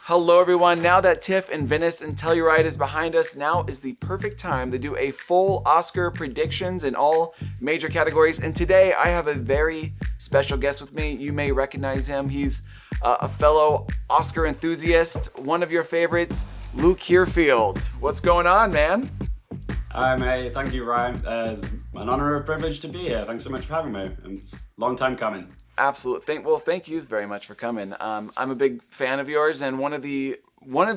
Hello everyone, now that TIFF and Venice and Telluride is behind us, now is the perfect time to do a full Oscar predictions in all major categories. And today I have a very special guest with me. You may recognize him. He's a fellow Oscar enthusiast, one of your favorites, Luke Hearfield. What's going on, man? Hi mate, thank you Ryan. It's an honor and a privilege to be here. Thanks so much for having me. It's a long time coming. Absolutely. Thank you very much for coming. I'm a big fan of yours, and one of the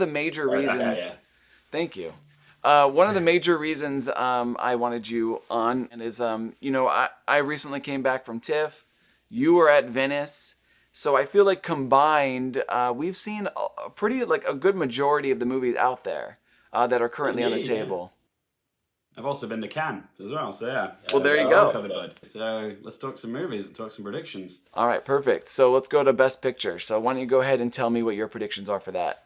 major reasons. Yeah. Thank you. One of the major reasons I wanted you on is I recently came back from TIFF. You were at Venice, so I feel like combined we've seen a good majority of the movies out there that are currently on the table. I've also been to Cannes as well, so yeah. Well, there you go. Covered, bud. So let's talk some movies and talk some predictions. All right, perfect. So let's go to Best Picture. So why don't you go ahead and tell me what your predictions are for that?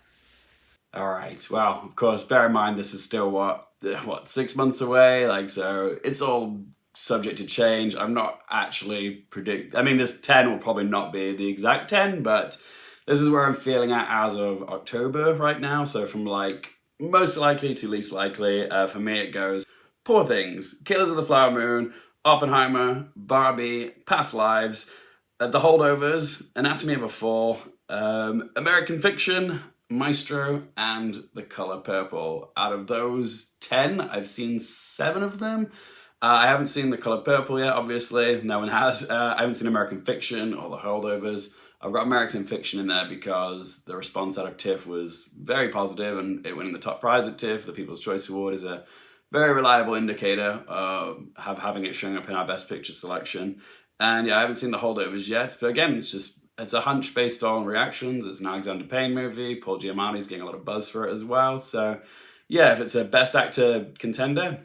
All right. Well, of course, bear in mind this is still what 6 months away. So it's all subject to change. I'm not actually this 10 will probably not be the exact 10, but this is where I'm feeling at as of October right now. So from most likely to least likely, for me it goes Poor Things, Killers of the Flower Moon, Oppenheimer, Barbie, Past Lives, The Holdovers, Anatomy of a Fall, American Fiction, Maestro, and The Color Purple. Out of those 10, I've seen 7 of them. I haven't seen The Color Purple yet, obviously. No one has. I haven't seen American Fiction or The Holdovers. I've got American Fiction in there because the response out of TIFF was very positive, and it winning the top prize at TIFF, the People's Choice Award, is a very reliable indicator of having it showing up in our Best Picture selection. And yeah, I haven't seen The Holdovers yet, but again, it's a hunch based on reactions. It's an Alexander Payne movie. Paul Giamatti's getting a lot of buzz for it as well. So yeah, if it's a Best Actor contender,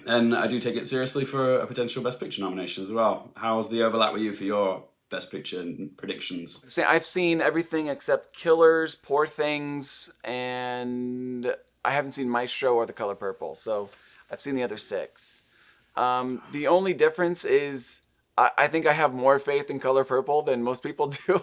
then I do take it seriously for a potential Best Picture nomination as well. How's the overlap with you for your Best Picture predictions? I've seen everything except Killers, Poor Things, and I haven't seen Maestro or The Color Purple. So I've seen the other 6. The only difference is I think I have more faith in Color Purple than most people do.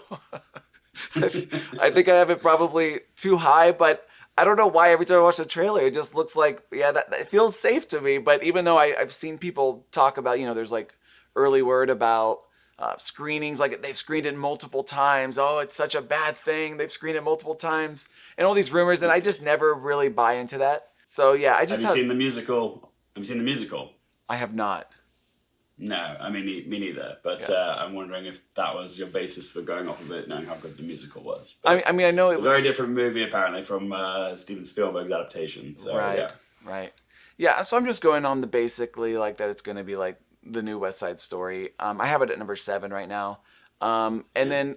I think I have it probably too high, but I don't know why every time I watch the trailer, it just looks like, that it feels safe to me. But even though I've seen people talk about, there's early word about screenings, they've screened it multiple times. Oh, it's such a bad thing. They've screened it multiple times and all these rumors. And I just never really buy into that. So yeah, Have you seen the musical? Have you seen the musical? I have not. No, I mean, me neither. But Yeah. I'm wondering if that was your basis for going off of it, knowing how good the musical was. I mean, I know it's a very different movie apparently from Steven Spielberg's adaptation. So, right. Yeah, so I'm just going on the basically that it's going to be the new West Side Story. I have it at number 7 right now. Then,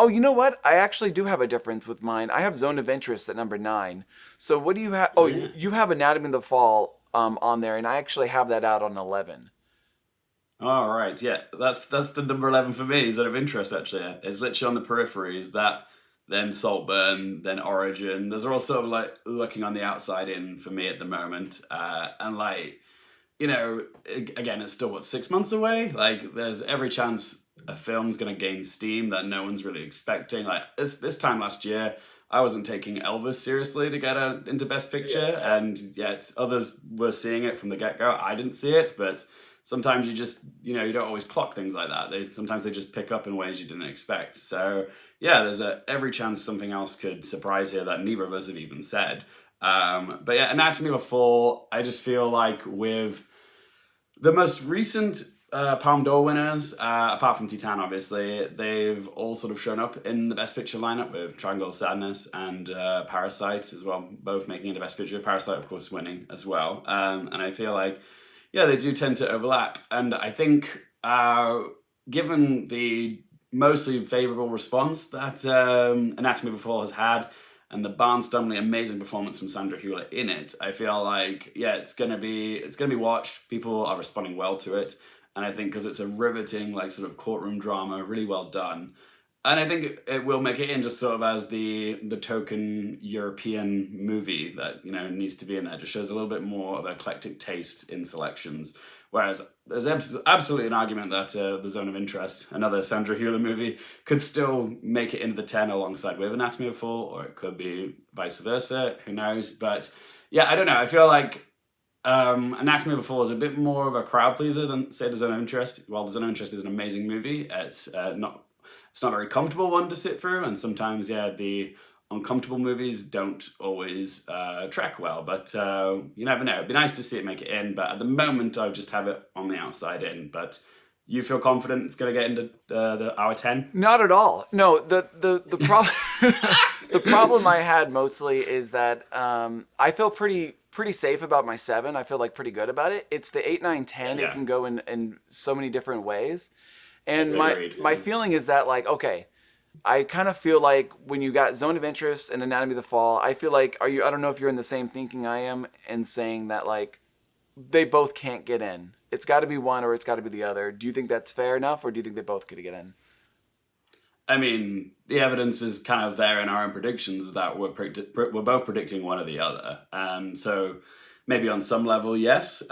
oh, you know what? I actually do have a difference with mine. I have Zone of Interest at number 9. So what do you have? Oh, you have Anatomy of the Fall on there, and I actually have that out on 11. All right, yeah, that's the number 11 for me. Zone of Interest, actually. It's literally on the peripheries. That, then Saltburn, then Origin. Those are all sort of looking on the outside in for me at the moment. Again, it's still 6 months away. There's every chance a film's gonna gain steam that no one's really expecting. This time last year, I wasn't taking Elvis seriously to get into Best Picture, and yet others were seeing it from the get-go. I didn't see it, but sometimes you just, you don't always clock things like that. Sometimes they just pick up in ways you didn't expect. So yeah, there's every chance something else could surprise here that neither of us have even said. But yeah, Anatomy of a Fall, I just feel like with the most recent Palme d'Or winners, apart from Titan, obviously, they've all sort of shown up in the Best Picture lineup with Triangle of Sadness and Parasite as well, both making it a Best Picture. Parasite, of course, winning as well. And I feel like, they do tend to overlap. And I think given the mostly favourable response that Anatomy of a Fall has had, and the barnstormingly amazing performance from Sandra Hüller in it, I feel like, it's gonna be watched. People are responding well to it, and I think because it's a riveting sort of courtroom drama, really well done. And I think it will make it in just sort of as the token European movie that, you know, needs to be in there. Just shows a little bit more of eclectic taste in selections. Whereas there's absolutely an argument that The Zone of Interest, another Sandra Hüller movie, could still make it into the 10 alongside with Anatomy of a Fall, or it could be vice versa. Who knows? But yeah, I don't know. I feel like Anatomy of a Fall is a bit more of a crowd pleaser than, say, The Zone of Interest. While The Zone of Interest is an amazing movie, it's not a very comfortable one to sit through, and sometimes, yeah, the uncomfortable movies don't always track well. But you never know. It'd be nice to see it make it in, but at the moment, I just have it on the outside in. But you feel confident it's going to get into the hour 10? Not at all. No, the problem the problem I had mostly is that I feel pretty safe about my 7. I feel like pretty good about it. It's the 8, 9, 10. Yeah. It can go in so many different ways. And Agreed. my feeling is that, like, okay, I kind of feel like when you got Zone of Interest and Anatomy of the Fall, I feel like, I don't know if you're in the same thinking I am and saying that, like, they both can't get in. It's got to be one or it's got to be the other. Do you think that's fair enough, or do you think they both could get in? I mean, the evidence is kind of there in our own predictions that we're both predicting one or the other. So maybe on some level, yes.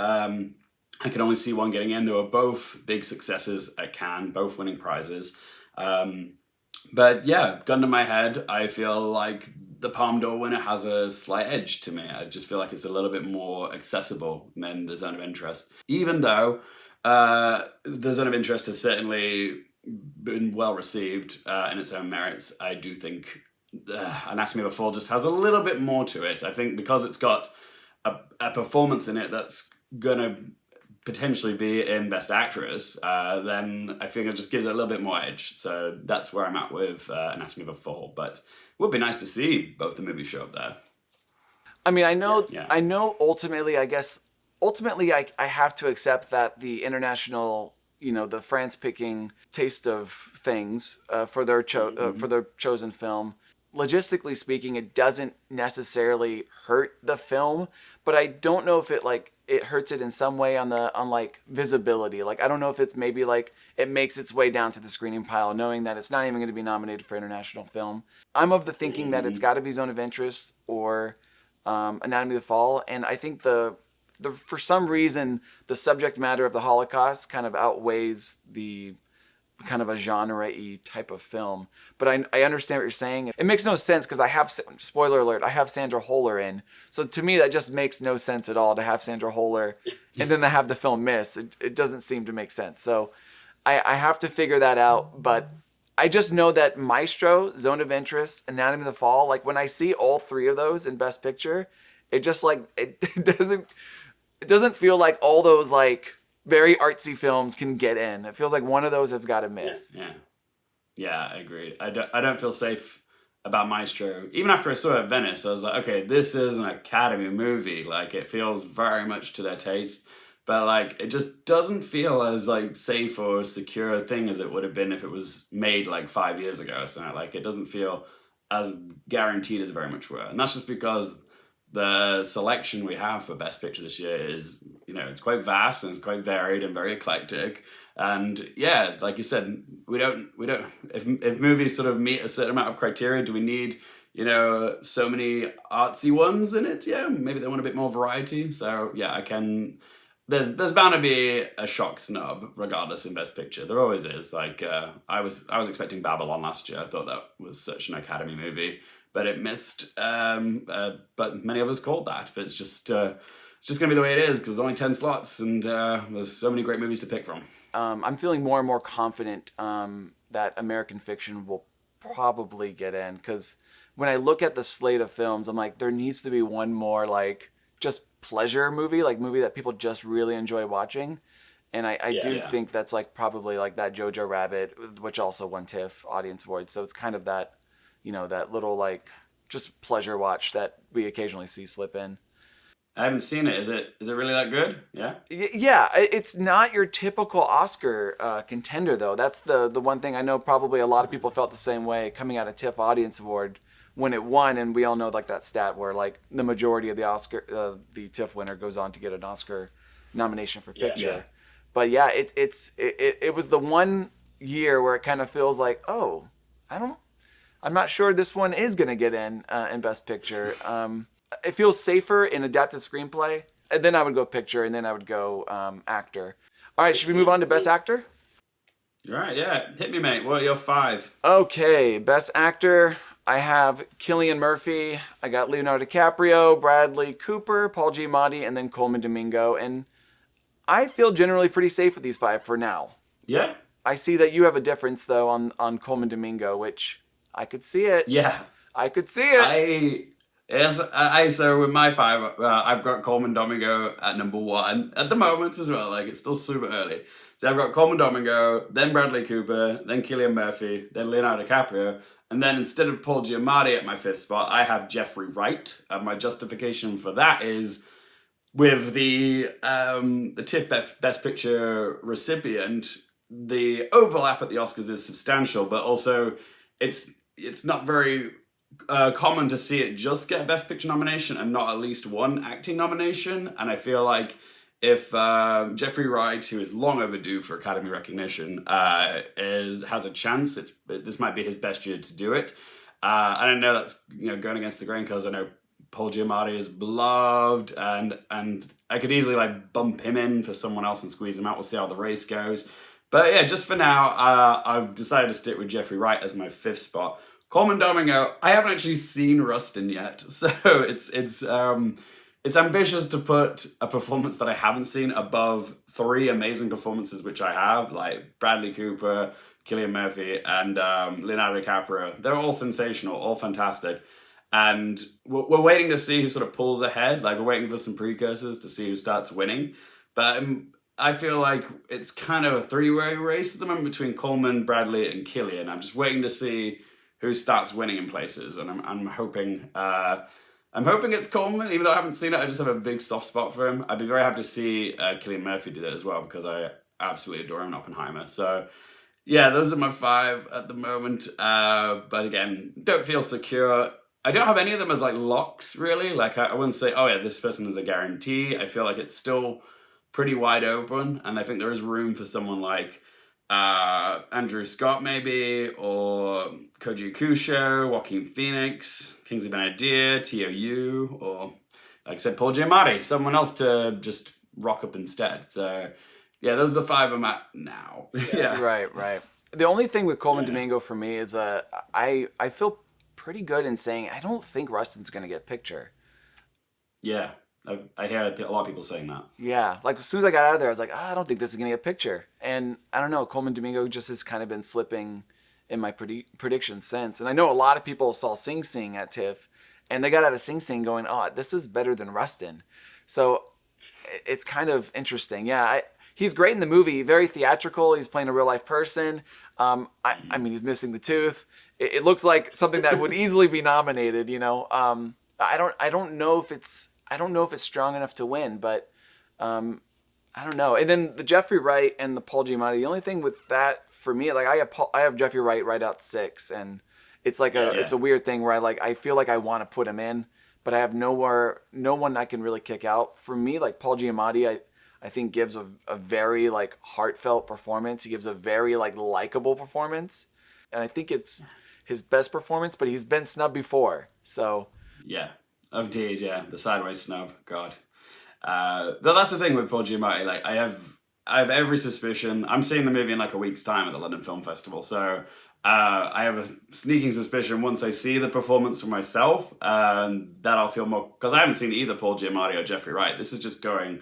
I can only see one getting in. They were both big successes at Cannes, both winning prizes. But yeah, gun to my head, I feel like the Palme d'Or winner has a slight edge to me. I just feel like it's a little bit more accessible than The Zone of Interest. Even though The Zone of Interest has certainly been well received in its own merits, I do think Anatomy of a Fall just has a little bit more to it. I think because it's got a performance in it that's going to potentially be in Best Actress, then I think it just gives it a little bit more edge. So that's where I'm at with Anatomy of a Fall. But it would be nice to see both the movies show up there. I mean, I know ultimately, I have to accept that the international, the France picking taste of things for their chosen film, logistically speaking, it doesn't necessarily hurt the film, but I don't know if it hurts it in some way on like visibility. Like, I don't know if it's maybe like it makes its way down to the screening pile, knowing that it's not even going to be nominated for international film. I'm of the thinking that it's got to be Zone of Interest or Anatomy of the Fall, and I think the for some reason the subject matter of the Holocaust kind of outweighs the kind of a genre-y type of film. But I understand what you're saying. It makes no sense because spoiler alert, I have Sandra Hüller in. So to me, that just makes no sense at all to have Sandra Hüller and then to have the film miss. It doesn't seem to make sense. So I have to figure that out. But I just know that Maestro, Zone of Interest, Anatomy of the Fall, like when I see all 3 of those in Best Picture, it just like, it doesn't feel like all those like very artsy films can get in. It feels like one of those have got to miss. Yeah, agreed. I don't feel safe about Maestro. Even after I saw it at Venice, I was like, okay, this is an Academy movie. Like, it feels very much to their taste, but like it just doesn't feel as like safe or secure a thing as it would have been if it was made like 5 years ago. So like it doesn't feel as guaranteed as very much were, and that's just because the selection we have for Best Picture this year is, it's quite vast and it's quite varied and very eclectic. And yeah, like you said, we don't. If movies sort of meet a certain amount of criteria, do we need, so many artsy ones in it? Yeah, maybe they want a bit more variety. So yeah, there's bound to be a shock snub regardless in Best Picture. There always is. Like I was expecting Babylon last year. I thought that was such an Academy movie, but it missed. But many of us called that. But it's just going to be the way it is because there's only 10 slots and there's so many great movies to pick from. I'm feeling more and more confident that American Fiction will probably get in, because when I look at the slate of films, I'm like, there needs to be one more like just pleasure movie that people just really enjoy watching. And I do think that's like probably like that Jojo Rabbit, which also won TIFF Audience Award. So it's kind of that, that little like just pleasure watch that we occasionally see slip in. I haven't seen it. Is it really that good? Yeah? Yeah, it's not your typical Oscar contender, though. That's the one thing I know probably a lot of people felt the same way coming out of TIFF Audience Award when it won, and we all know like that stat where like the majority of the TIFF winner goes on to get an Oscar nomination for picture. Yeah. But yeah, it was the one year where it kind of feels like, oh, I'm not sure this one is going to get in Best Picture. It feels safer in adapted screenplay. And then I would go picture, and then I would go actor. All right, should we move on to Best Actor? All right, yeah. Hit me, mate. What are your 5? Okay, Best Actor. I have Cillian Murphy. I got Leonardo DiCaprio, Bradley Cooper, Paul Giamatti, and then Coleman Domingo. And I feel generally pretty safe with these 5 for now. Yeah? I see that you have a difference, though, on Coleman Domingo, which I could see it. Yeah. I could see it. So with my 5, I've got Coleman Domingo at number 1 at the moment as well. Like, it's still super early. So I've got Coleman Domingo, then Bradley Cooper, then Cillian Murphy, then Leonardo DiCaprio, and then instead of Paul Giamatti at my 5th spot, I have Jeffrey Wright. My justification for that is with the TIFF Best Picture recipient, the overlap at the Oscars is substantial, but also it's not very common to see it just get a Best Picture nomination and not at least one acting nomination. And I feel like if Jeffrey Wright, who is long overdue for Academy recognition, has a chance, this might be his best year to do it. And I know that's going against the grain because I know Paul Giamatti is beloved, and I could easily like bump him in for someone else and squeeze him out. We'll see how the race goes. But yeah, just for now, I've decided to stick with Jeffrey Wright as my 5th spot. Coleman Domingo, I haven't actually seen Rustin yet, so it's ambitious to put a performance that I haven't seen above 3 amazing performances, which I have, like Bradley Cooper, Cillian Murphy, and Leonardo DiCaprio. They're all sensational, all fantastic. And we're waiting to see who sort of pulls ahead. Like, we're waiting for some precursors to see who starts winning. But I feel like it's kind of a 3-way race at the moment between Coleman, Bradley, and Cillian. I'm just waiting to see who starts winning in places, and I'm hoping it's Coleman. Even though I haven't seen it, I just have a big soft spot for him. I'd be very happy to see Cillian Murphy do that as well, because I absolutely adore him in Oppenheimer. So yeah, those are my 5 at the moment. But again, don't feel secure. I don't have any of them as like locks, really. Like, I wouldn't say, oh yeah, this person is a guarantee. I feel like it's still pretty wide open, and I think there is room for someone like Andrew Scott maybe, or Koji Kusho, Joaquin Phoenix, Kingsley Ben-Adir, T.O.U., or like I said, Paul Giamatti, someone else to just rock up instead. So yeah, those are the 5 I'm at now. Yeah. Right. The only thing with Coleman Domingo for me is I feel pretty good in saying I don't think Rustin's going to get picture. Yeah. I hear a lot of people saying that. Yeah, like as soon as I got out of there, I was like, I don't think this is going to get picture. And I don't know, Coleman Domingo just has kind of been slipping in my predictions since. And I know a lot of people saw Sing Sing at TIFF, and they got out of Sing Sing going, oh, this is better than Rustin. So it's kind of interesting. Yeah, he's great in the movie, very theatrical. He's playing a real life person. I mean, he's missing the tooth. It looks like something that would easily be nominated. I don't know if it's strong enough to win, but I don't know. And then the Jeffrey Wright and the Paul Giamatti. The only thing with that for me, like I have Jeffrey Wright right out 6, and it's like it's a weird thing where I feel like I want to put him in, but I have no one I can really kick out. For me, like Paul Giamatti, I think gives a very like heartfelt performance. He gives a very like likable performance, and I think it's his best performance. But he's been snubbed before, so yeah. Indeed, yeah, the sideways snub. God, but that's the thing with Paul Giamatti. Like, I have every suspicion. I'm seeing the movie in like a week's time at the London Film Festival, so I have a sneaking suspicion once I see the performance for myself, that I'll feel more, because I haven't seen either Paul Giamatti or Jeffrey Wright. This is just going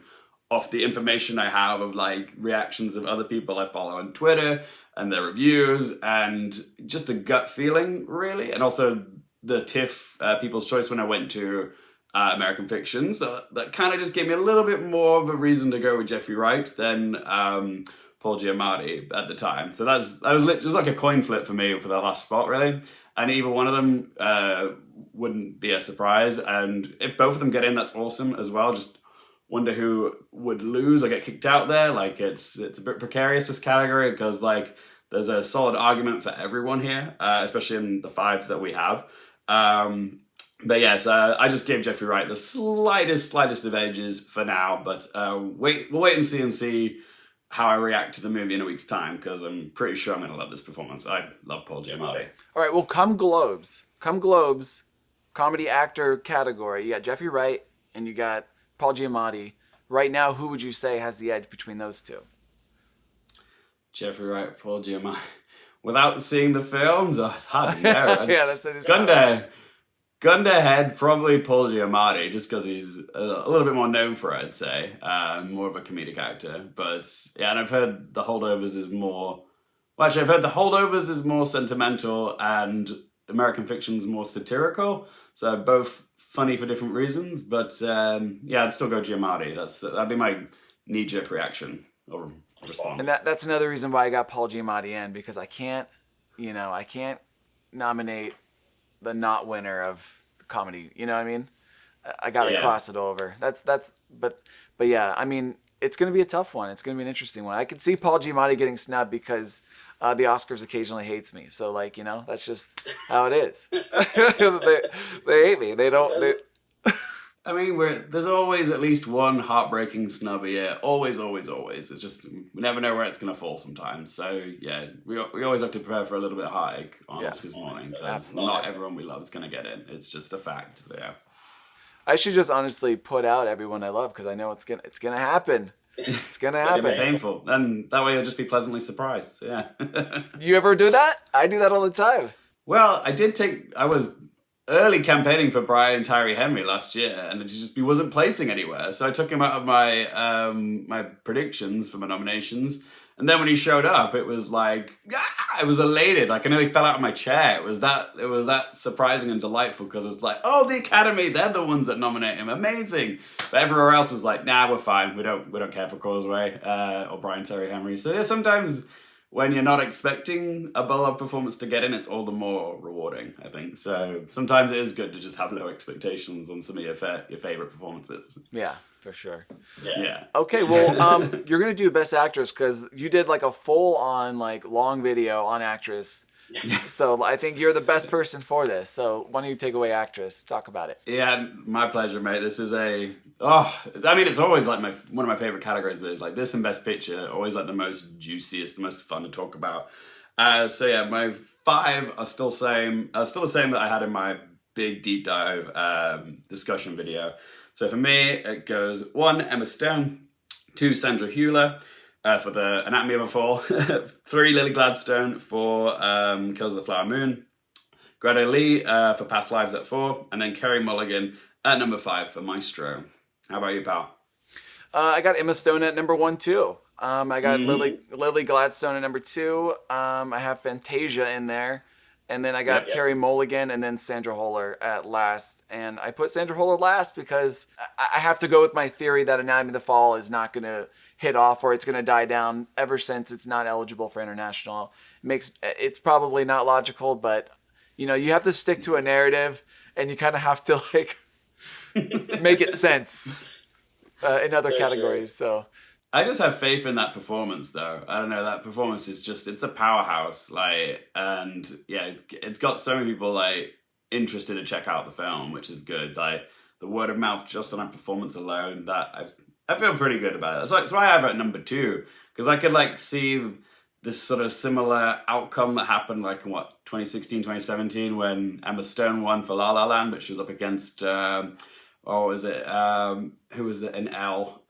off the information I have of like reactions of other people I follow on Twitter and their reviews, and just a gut feeling, really, and also the TIFF People's Choice when I went to American Fiction. So that kind of just gave me a little bit more of a reason to go with Jeffrey Wright than Paul Giamatti at the time. So that was just like a coin flip for me for the last spot, really. And either one of them wouldn't be a surprise. And if both of them get in, that's awesome as well. Just wonder who would lose or get kicked out there. Like, it's a bit precarious, this category, because like there's a solid argument for everyone here, especially in the 5s that we have. But yeah, so I just gave Jeffrey Wright the slightest of edges for now, but we'll wait and see how I react to the movie in a week's time, because I'm pretty sure I'm going to love this performance. I love Paul Giamatti. All right, well, come Globes, comedy actor category. You got Jeffrey Wright and you got Paul Giamatti. Right now, who would you say has the edge between those two? Jeffrey Wright, Paul Giamatti. Without seeing the films, it's hard to know. Yeah, that's it. Gun to head, probably Paul Giamatti, just because he's a little bit more known for it, I'd say. More of a comedic actor. But, yeah, and I've heard The Holdovers is more... Well, actually, I've heard The Holdovers is more sentimental and American Fiction's more satirical. So both funny for different reasons. But, yeah, I'd still go Giamatti. That'd be my knee-jerk reaction or response. And that's another reason why I got Paul Giamatti in, because I can't nominate the not winner of comedy. You know what I mean? I got to cross it over. But yeah, I mean, it's going to be a tough one. It's going to be an interesting one. I could see Paul Giamatti getting snubbed because the Oscars occasionally hates me. So like, that's just how it is. they hate me. They don't. I mean, there's always at least one heartbreaking snub a year. Always, always, always. It's just, we never know where it's going to fall sometimes. So, yeah, we always have to prepare for a little bit of heartache on Oscars morning, because not everyone we love is going to get in. It's just a fact. Yeah. I should just honestly put out everyone I love, because I know it's gonna happen. It's going to happen. It'll be painful. And that way you'll just be pleasantly surprised. Yeah. You ever do that? I do that all the time. Well, I was early campaigning for Brian Tyree Henry last year, and he wasn't placing anywhere. So I took him out of my my predictions for my nominations. And then when he showed up, it was like, I was elated. Like I nearly fell out of my chair. It was that surprising and delightful, because it's like, oh, the Academy, they're the ones that nominate him. Amazing. But everywhere else was like, nah, we're fine. We don't care for Causeway or Brian Tyree Henry. So yeah, sometimes when you're not expecting a beloved performance to get in, it's all the more rewarding, I think. So sometimes it is good to just have low expectations on some of your favorite performances. Yeah, for sure. Yeah. Okay, well, you're gonna do Best Actress because you did like a full-on like long video on actress. So I think you're the best person for this. So why don't you take away actress? Talk about it. Yeah, my pleasure, mate. This is it's always like one of my favorite categories. Like this and Best Picture, always like the most juiciest, the most fun to talk about. So yeah, my 5 are still the same that I had in my big deep dive discussion video. So for me, it goes 1, Emma Stone, 2, Sandra Hüller, for the Anatomy of a Fall, 3, Lily Gladstone for Kills of the Flower Moon, Greta Lee for Past Lives at 4, and then Carey Mulligan at number 5 for Maestro. How about you, pal? I got Emma Stone at number 1 too. I got Lily Gladstone at number 2. I have Fantasia in there. And then I got Carey Mulligan and then Sandra Hüller at last. And I put Sandra Hüller last because I have to go with my theory that Anatomy of the Fall is not going to hit off, or it's going to die down ever since it's not eligible for international. It's probably not logical, but you have to stick to a narrative and you kind of have to like make it sense in other categories. So I just have faith in that performance, though. I don't know, that performance is it's a powerhouse, and yeah, it's got so many people interested to check out the film, which is good. Like the word of mouth just on that performance alone, that I feel pretty good about it. That's why I have it at number 2, because I could see this sort of similar outcome that happened in 2016, 2017 when Emma Stone won for La La Land, but she was up against who was it in L?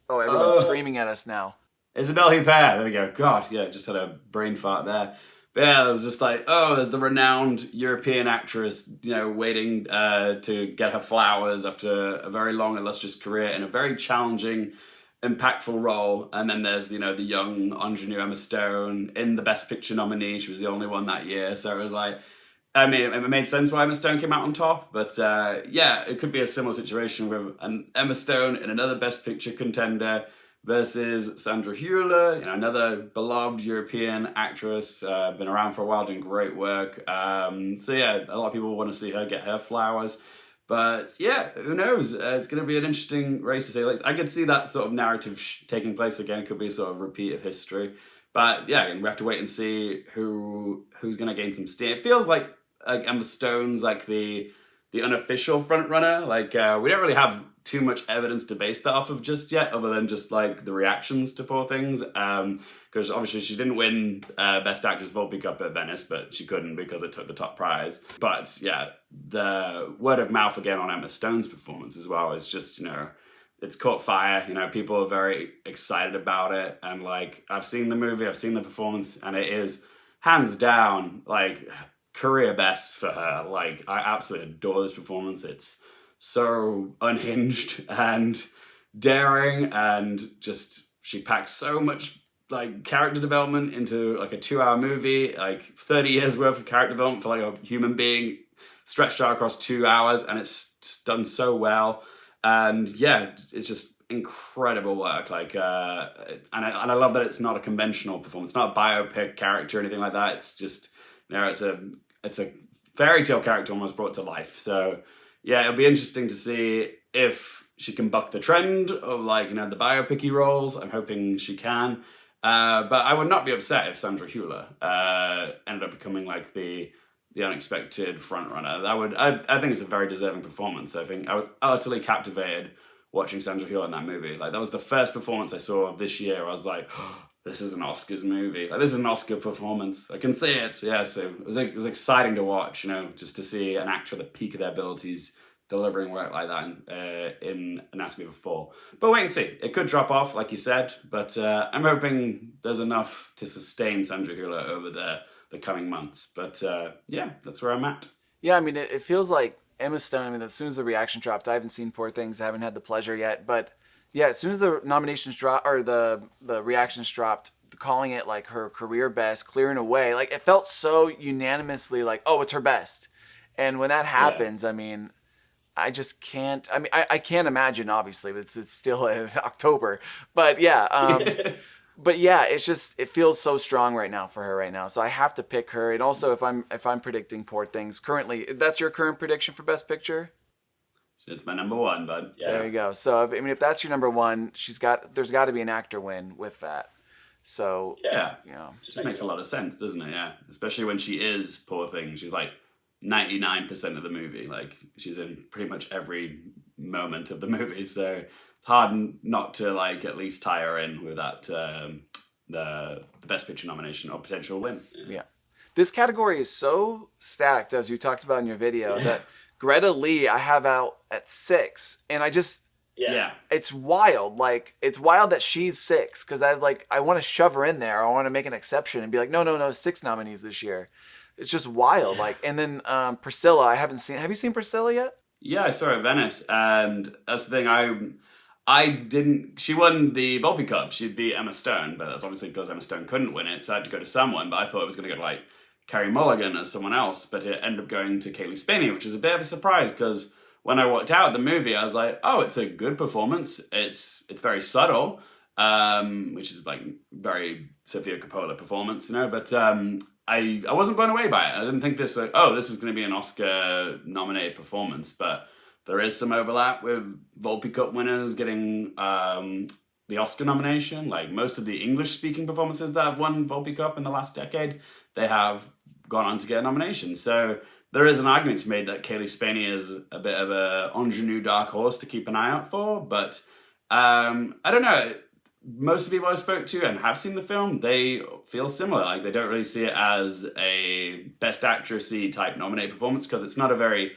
Everyone's screaming at us now. Isabelle Huppert. There we go. God, yeah, just had a brain fart there. But yeah, it was just there's the renowned European actress, waiting to get her flowers after a very long, illustrious career in a very challenging, impactful role. And then there's, the young ingenue Emma Stone in the Best Picture nominee. She was the only one that year. So it was it made sense why Emma Stone came out on top, but it could be a similar situation with an Emma Stone and another Best Picture contender versus Sandra Hüller, another beloved European actress, been around for a while, doing great work. A lot of people want to see her get her flowers. But yeah, who knows? It's going to be an interesting race to say the least. I could see that sort of narrative taking place again. Could be a sort of repeat of history. But yeah, we have to wait and see who's going to gain some steam. It feels like Emma Stone's the unofficial front runner. We don't really have too much evidence to base that off of just yet, other than just like the reactions to Poor Things. Because obviously she didn't win Best Actress Volpe Cup at Venice, but she couldn't because it took the top prize. But yeah, the word of mouth again on Emma Stone's performance as well is just, it's caught fire. People are very excited about it. And like, I've seen the movie, I've seen the performance, and it is hands down like career best for her. Like, I absolutely adore this performance. It's so unhinged and daring, and just she packs so much like character development into like a 2-hour movie, like 30 years worth of character development for like a human being stretched out across 2 hours, and it's done so well. And yeah, it's just incredible work. Like, and I love that it's not a conventional performance. It's not a biopic character or anything like that. It's just, it's a fairy tale character almost brought to life. So yeah, it'll be interesting to see if she can buck the trend of like, the biopic-y roles. I'm hoping she can. But I would not be upset if Sandra Hüller ended up becoming like the unexpected frontrunner. I think it's a very deserving performance. I think I was utterly captivated watching Sandra Hüller in that movie. Like, that was the first performance I saw this year. I was like, oh, this is an Oscars movie. Like, this is an Oscar performance. I can see it. Yeah, so it was exciting to watch, just to see an actor at the peak of their abilities delivering work like that in Anatomy of a Fall. But wait and see. It could drop off, like you said, but I'm hoping there's enough to sustain Sandra Hüller over the coming months. But yeah, that's where I'm at. Yeah, I mean, it feels like Emma Stone, I mean, as soon as the reaction dropped, I haven't seen Poor Things, I haven't had the pleasure yet, but yeah, as soon as the nominations dropped, or the reactions dropped, calling it like her career best, clearing away, like it felt so unanimously like, oh, it's her best. And when that happens, I mean, I just can't, I mean, I can't imagine, obviously, but it's still in October, but yeah, but yeah, it's just, it feels so strong right now for her right now. So I have to pick her. And also, if I'm predicting Poor Things currently, that's your current prediction for Best Picture? It's my number one, but yeah. There you go. So I mean, if that's your number one, there's got to be an actor win with that. So yeah, just makes a lot of sense, doesn't it? Yeah, especially when she is Poor Things. She's like 99% of the movie. Like, she's in pretty much every moment of the movie. So it's hard not to like at least tie her in with that the Best Picture nomination or potential win. Yeah. This category is so stacked, as you talked about in your video, that Greta Lee I have out at 6, and I just it's wild. Like, it's wild that she's 6, because I want to shove her in there. I want to make an exception and be like, no, 6 nominees this year. It's just wild. Like, and then Priscilla, I haven't seen. Have you seen Priscilla yet? Yeah, I saw her at Venice, and that's the thing. I didn't. She won the Volpe Cup. She beat Emma Stone, but that's obviously because Emma Stone couldn't win it, so I had to go to someone. But I thought it was going to go to like Carey Mulligan or someone else, but it ended up going to Kaylee Spinney, which is a bit of a surprise because when I walked out of the movie, I was like, oh, it's a good performance. It's very subtle, which is like very Sofia Coppola performance, But I wasn't blown away by it. I didn't think this is going to be an Oscar nominated performance, but there is some overlap with Volpe Cup winners getting the Oscar nomination. Like, most of the English speaking performances that have won Volpe Cup in the last decade, they have gone on to get a nomination. So there is an argument to be made that Kaylee Spinney is a bit of a ingenue dark horse to keep an eye out for, but I don't know. Most of the people I spoke to and have seen the film, they feel similar. Like, they don't really see it as a Best Actress-y type nominated performance because it's not a very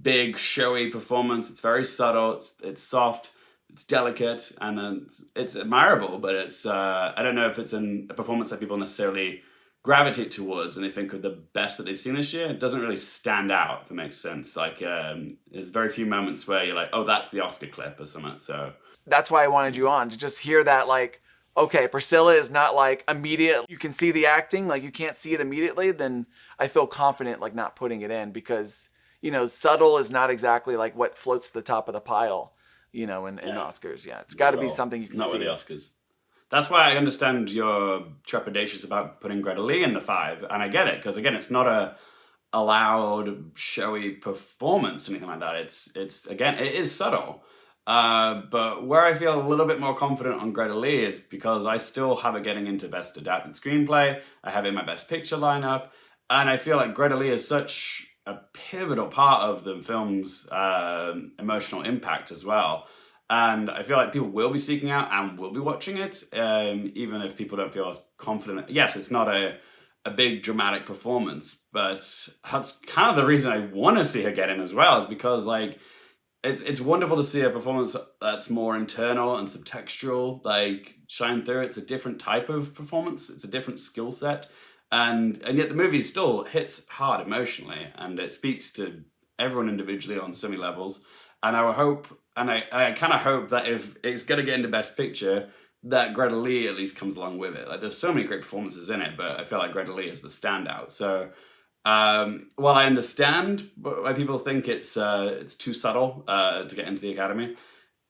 big, showy performance. It's very subtle. It's soft. It's delicate, and it's admirable. But it's I don't know if it's a performance that people necessarily gravitate towards and they think of the best that they've seen this year. It doesn't really stand out, if it makes sense. Like, there's very few moments where you're like, oh, that's the Oscar clip or something. So that's why I wanted you on, to just hear that, like, okay, Priscilla is not like immediate. You can see the acting, like you can't see it immediately. Then I feel confident like not putting it in because, subtle is not exactly like what floats to the top of the pile, in Oscars. Yeah, it's got to be something you can see. Not with the Oscars. That's why I understand you're trepidatious about putting Greta Lee in the 5, and I get it, because again, it's not a loud, showy performance or anything like that. It's again, it is subtle. But where I feel a little bit more confident on Greta Lee is because I still have it getting into Best Adapted Screenplay. I have it in my Best Picture lineup, and I feel like Greta Lee is such a pivotal part of the film's emotional impact as well. And I feel like people will be seeking out and will be watching it, even if people don't feel as confident. Yes, it's not a big dramatic performance, but that's kind of the reason I want to see her get in as well, is because like it's wonderful to see a performance that's more internal and subtextual, like shine through. It's a different type of performance. It's a different skill set. And yet the movie still hits hard emotionally, and it speaks to everyone individually on so many levels. And I hope, and I kind of hope that if it's going to get into Best Picture, that Greta Lee at least comes along with it. Like there's so many great performances in it, but I feel like Greta Lee is the standout. So while I understand why people think it's too subtle to get into the Academy,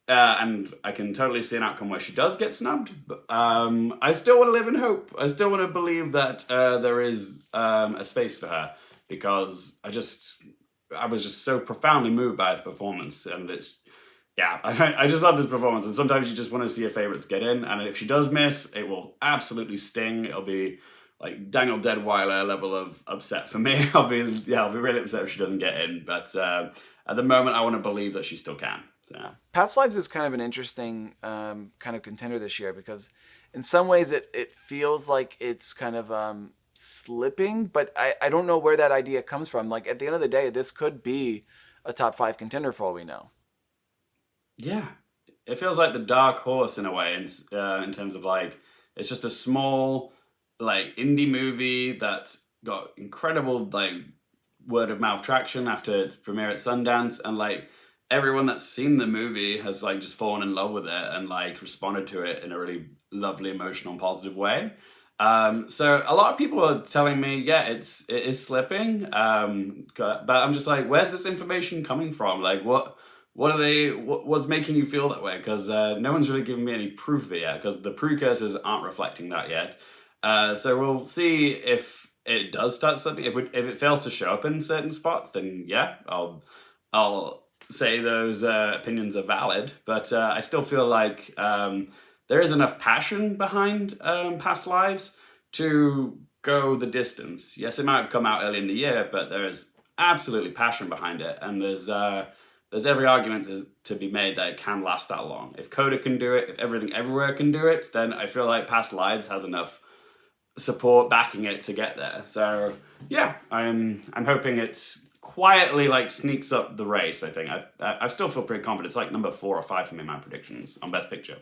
and I can totally see an outcome where she does get snubbed, but I still want to live in hope. I still want to believe that there is a space for her, because I was just so profoundly moved by the performance, and I just love this performance. And sometimes you just want to see your favorites get in, and if she does miss, it will absolutely sting. It'll be like Daniel Deadweiler level of upset for me. I'll be really upset if she doesn't get in. But at the moment, I want to believe that she still can. So. Past Lives is kind of an interesting kind of contender this year, because in some ways it feels like it's kind of slipping, but I don't know where that idea comes from. Like at the end of the day, this could be a top 5 contender for all we know. Yeah, it feels like the dark horse in a way, in terms of like it's just a small like indie movie that got incredible like word of mouth traction after its premiere at Sundance, and like everyone that's seen the movie has like just fallen in love with it and like responded to it in a really lovely, emotional, and positive way. So a lot of people are telling me, yeah, it is slipping. But I'm just like, where's this information coming from? Like, what's making you feel that way? Because no one's really given me any proof of it yet, because the precursors aren't reflecting that yet. So we'll see if it does start slipping. If it fails to show up in certain spots, then yeah, I'll say those opinions are valid. But I still feel like there is enough passion behind Past Lives to go the distance. Yes, it might have come out early in the year, but there is absolutely passion behind it, and there's every argument to be made that it can last that long. If Coda can do it, if Everything Everywhere can do it, then I feel like Past Lives has enough support backing it to get there. So yeah, I'm hoping it quietly like sneaks up the race. I think I still feel pretty confident. It's like number 4 or 5 for me in my predictions on Best Picture.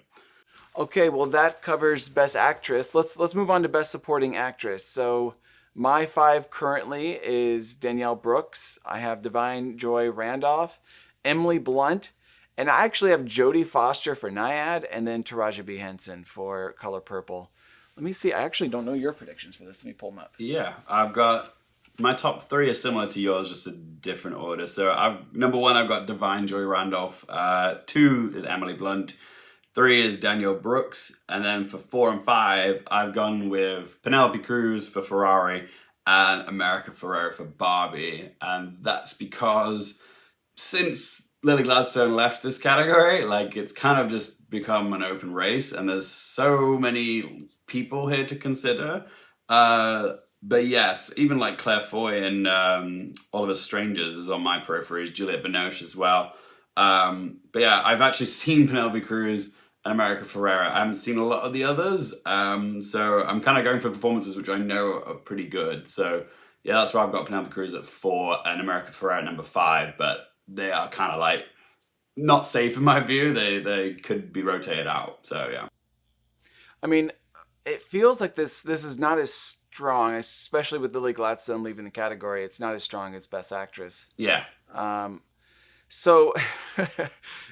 Okay, well that covers Best Actress. Let's move on to Best Supporting Actress. So my 5 currently is Danielle Brooks. I have Divine Joy Randolph, Emily Blunt, and I actually have Jodie Foster for Naiad, and then Taraji P. Henson for Color Purple. Let me see. I actually don't know your predictions for this. Let me pull them up. Yeah, I've got my top 3 are similar to yours, just a different order. So number 1, I've got Divine Joy Randolph. 2 is Emily Blunt. 3 is Danielle Brooks. And then for 4 and 5, I've gone with Penelope Cruz for Ferrari and America Ferrera for Barbie. And that's because since Lily Gladstone left this category, like it's kind of just become an open race, and there's so many people here to consider. But yes, even like Claire Foy and All of Us Strangers is on my peripheries, Juliette Binoche as well. But yeah, I've actually seen Penelope Cruz and America Ferrera. I haven't seen a lot of the others, so I'm kind of going for performances which I know are pretty good. So yeah, that's why I've got Penelope Cruz at 4 and America Ferrera at number 5, but they are kind of like not safe in my view. They could be rotated out, so yeah. I mean, it feels like this is not as strong, especially with Lily Gladstone leaving the category. It's not as strong as Best Actress. Yeah. So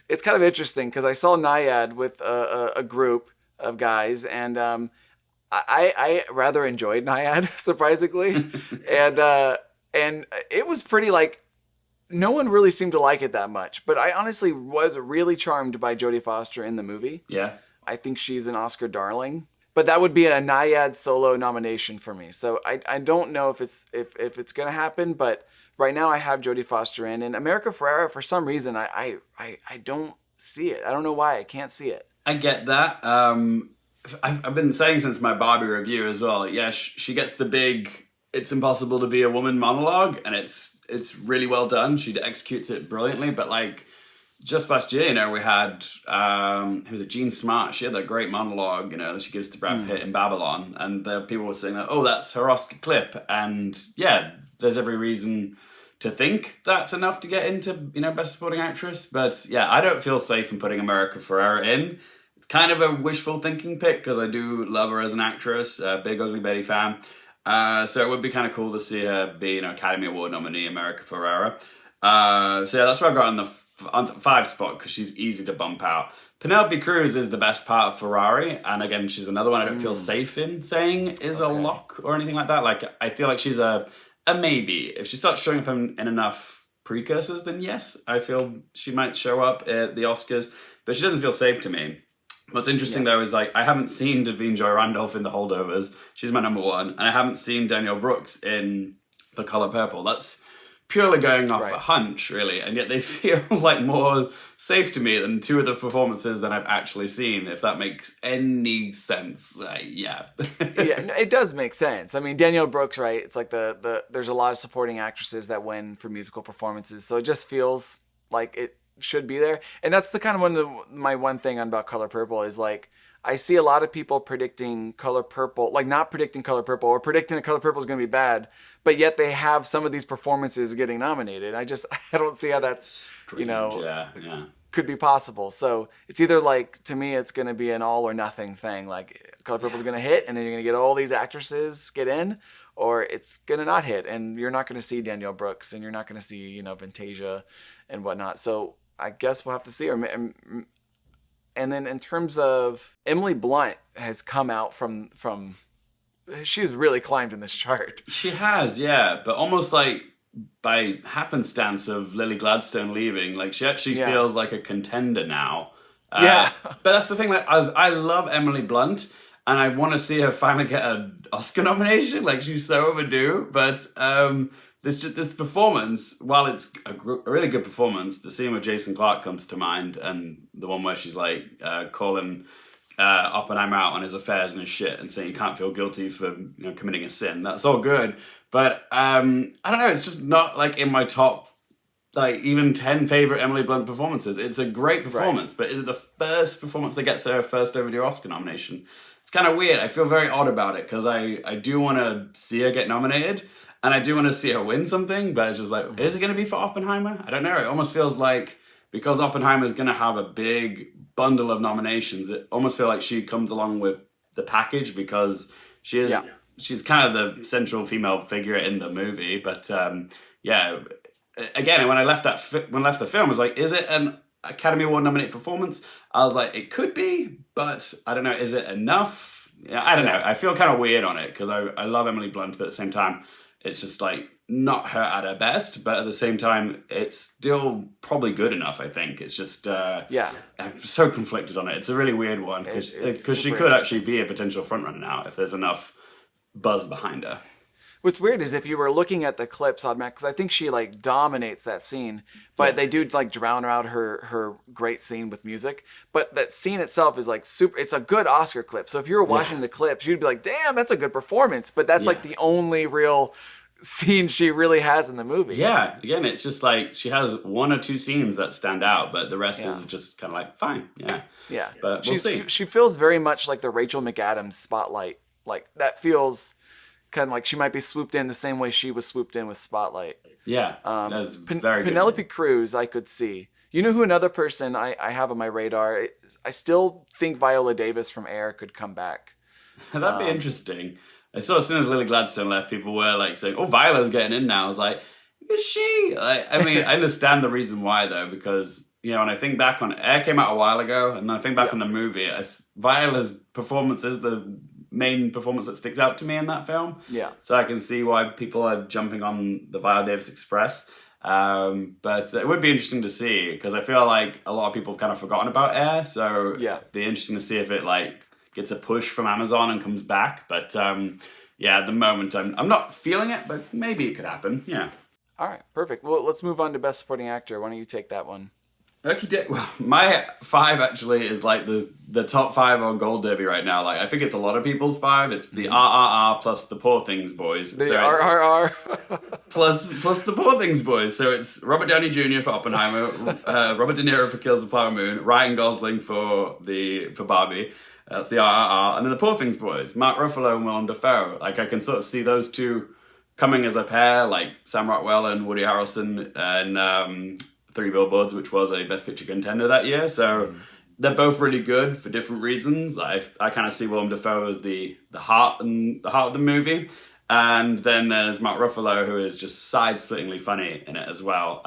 it's kind of interesting because I saw Naiad with a group of guys, and I rather enjoyed Naiad, surprisingly, and it was pretty like no one really seemed to like it that much. But I honestly was really charmed by Jodie Foster in the movie. Yeah. I think she's an Oscar darling. But that would be a Naiad solo nomination for me. So I don't know if it's gonna happen, but right now I have Jodie Foster in, and America Ferrera, for some reason I don't see it. I don't know why. I can't see it. I get that. I've been saying since my Barbie review as well. Yeah, she gets the big it's impossible to be a woman monologue, and it's really well done. She executes it brilliantly. But like just last year, you know, we had who was it, Jean Smart. She had that great monologue, you know, that she gives to Brad Pitt in Babylon, and the people were saying that, oh, that's her Oscar clip, and yeah, there's every reason to think that's enough to get into, you know, Best Supporting Actress. But yeah, I don't feel safe in putting America Ferrera in. It's kind of a wishful thinking pick because I do love her as an actress, a big Ugly Betty fan. So it would be kind of cool to see her be an Academy Award nominee, America Ferrera. So yeah, that's what I've got on the 5 spot because she's easy to bump out. Penelope Cruz is the best part of Ferrari, and again, she's another one I don't feel safe in saying is a lock or anything like that. Like, I feel like she's a maybe. If she starts showing up in enough precursors, then yes, I feel she might show up at the Oscars, but she doesn't feel safe to me. What's interesting though is like I haven't seen Davine Joy Randolph in The Holdovers. She's my number 1, and I haven't seen Danielle Brooks in The Color Purple. That's purely going off a hunch, really, and yet they feel like more safe to me than 2 of the performances that I've actually seen. If that makes any sense, yeah. Yeah, it does make sense. I mean, Danielle Brooks, right? It's like there's a lot of supporting actresses that win for musical performances, so it just feels like it should be there. And that's the kind of my one thing about Color Purple is like I see a lot of people predicting Color Purple, like not predicting Color Purple or predicting that Color Purple is going to be bad, but yet they have some of these performances getting nominated. I don't see how that's Strange, you know yeah. could be possible. So it's either like, to me, it's going to be an all or nothing thing. Like Color Purple is going to hit, and then you're going to get all these actresses get in, or it's going to not hit, and you're not going to see Danielle Brooks, and you're not going to see, you know, Fantasia and whatnot. So I guess we'll have to see. And then in terms of Emily Blunt has come out from she's really climbed in this chart. She has, yeah, but almost like by happenstance of Lily Gladstone leaving, like she actually feels like a contender now. But that's the thing, like, as I love Emily Blunt, and I want to see her finally get an Oscar nomination. Like, she's so overdue. But this performance, while it's a really good performance, the scene with Jason Clarke comes to mind, and the one where she's like calling Oppenheimer out on his affairs and his shit and saying you can't feel guilty for, you know, committing a sin. That's all good. But I don't know, it's just not like in my top like even 10 favorite Emily Blunt performances. It's a great performance, but is it the first performance that gets her first overdue Oscar nomination? It's kind of weird. I feel very odd about it because I do want to see her get nominated and I do want to see her win something, but it's just like, is it going to be for Oppenheimer? I don't know. It almost feels like because Oppenheimer is going to have a big bundle of nominations, it almost feels like she comes along with the package because she is she's kind of the central female figure in the movie. But again, when I left the film, I was like, is it an Academy Award nominated performance? I was like, it could be, but I don't know. Is it enough? Yeah, I don't know. I feel kind of weird on it because I love Emily Blunt, but at the same time, it's just like not her at her best. But at the same time, it's still probably good enough. I think it's just I'm so conflicted on it. It's a really weird one because she could actually be a potential frontrunner now if there's enough buzz behind her. What's weird is if you were looking at the clips, because I think she like dominates that scene, but they do like drown out her great scene with music. But that scene itself is like super. It's a good Oscar clip. So if you were watching the clips, you'd be like, "Damn, that's a good performance." But that's like the only real scene she really has in the movie. Yeah, again, it's just like she has 1 or 2 scenes that stand out, but the rest is just kind of like fine. Yeah. But we'll see. She feels very much like the Rachel McAdams spotlight. Like that feels kind of like she might be swooped in the same way she was swooped in with Spotlight. Yeah, that's very Penelope good. Cruz, I could see. You know who another person I have on my radar? I still think Viola Davis from Air could come back. That'd be interesting. I saw as soon as Lily Gladstone left, people were like saying, "Oh, Viola's getting in now." I was like, "Is she?" Like, I mean, I understand the reason why though, because you know, when I think back on Air came out a while ago, and I think back on the movie, Viola's performance is the main performance that sticks out to me in that film. Yeah. So I can see why people are jumping on the Viola Davis Express. But it would be interesting to see because I feel like a lot of people have kind of forgotten about Air. So it'd be interesting to see if it like gets a push from Amazon and comes back. But at the moment I'm not feeling it, but maybe it could happen. Yeah. All right, perfect. Well, let's move on to Best Supporting Actor. Why don't you take that one? Okay, well, my 5 actually is like the top 5 on Gold Derby right now. Like I think it's a lot of people's 5. It's the RRR plus the Poor Things boys. The So it's RRR. plus the Poor Things boys. So it's Robert Downey Jr. for Oppenheimer, Robert De Niro for Kills the Flower Moon, Ryan Gosling for Barbie. That's the RRR, and then the Poor Things boys, Mark Ruffalo and Willem Dafoe. Like I can sort of see those two coming as a pair, like Sam Rockwell and Woody Harrelson and Three Billboards, which was a Best Picture contender that year. So they're both really good for different reasons. I kind of see Willem Dafoe as the heart of the movie. And then there's Mark Ruffalo, who is just side-splittingly funny in it as well.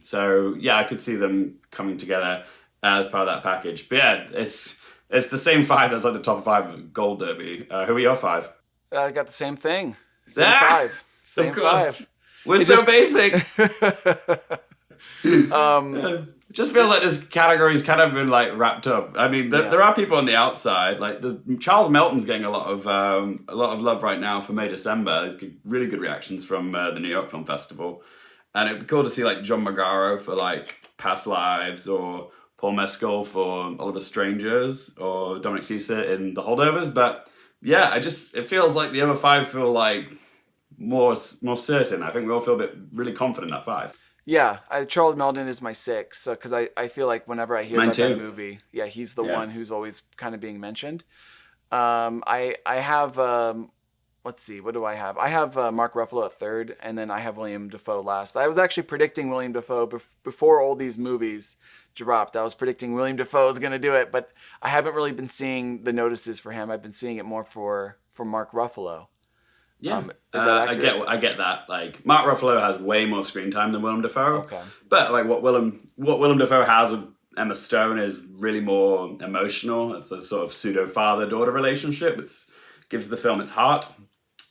So yeah, I could see them coming together as part of that package. But yeah, it's the same 5 that's like the top 5 of Gold Derby. Who are your 5? I got the same thing. Same 5. Same Of course. 5. We're so basic. It just feels like this category's kind of been like wrapped up. I mean, there are people on the outside. Like Charles Melton's getting a lot of love right now for May December. There's really good reactions from the New York Film Festival, and it'd be cool to see like John Magaro for like Past Lives, or Paul Mescal for Oliver Strangers, or Dominic Cisa in The Holdovers. But yeah, it feels like the other 5 feel like more certain. I think we all feel really confident in that 5. Yeah, Charles Melton is my 6, because I feel like whenever I hear Mine about too. that movie, yeah, he's the one who's always kind of being mentioned. I have, let's see, what do I have? I have Mark Ruffalo at 3rd, and then I have William Dafoe last. I was actually predicting William Dafoe before all these movies dropped. I was predicting William Dafoe is going to do it, but I haven't really been seeing the notices for him. I've been seeing it more for Mark Ruffalo. Yeah, is that accurate? I get that. Like Mark Ruffalo has way more screen time than Willem Dafoe. Okay. But like what Willem Dafoe has of Emma Stone is really more emotional. It's a sort of pseudo father-daughter relationship. It gives the film its heart.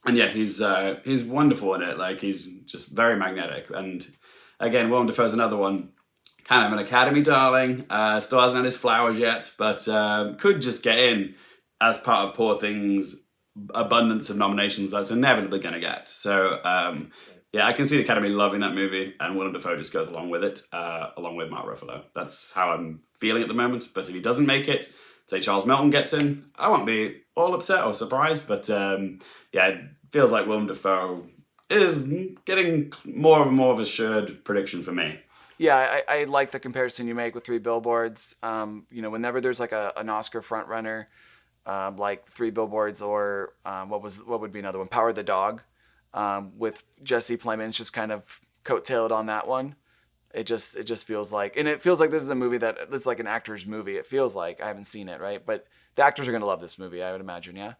And yeah, he's wonderful in it. Like he's just very magnetic. And again, Willem Dafoe's another one, kind of an Academy darling. Still hasn't had his flowers yet, but could just get in as part of Poor Things' abundance of nominations that's inevitably going to get. So yeah, I can see the Academy loving that movie, and Willem Dafoe just goes along with it, along with Mark Ruffalo. That's how I'm feeling at the moment. But if he doesn't make it, say Charles Melton gets in, I won't be all upset or surprised. But yeah, it feels like Willem Dafoe is getting more and more of a assured prediction for me. Yeah, I like the comparison you make with Three Billboards. Whenever there's like an Oscar frontrunner, like Three Billboards, or what would be another one, Power the Dog, with Jesse Plemons just kind of coattailed on that one. It just feels like, and it feels like this is a movie that's like an actor's movie. It feels like, I haven't seen it, right? But the actors are going to love this movie, I would imagine, yeah?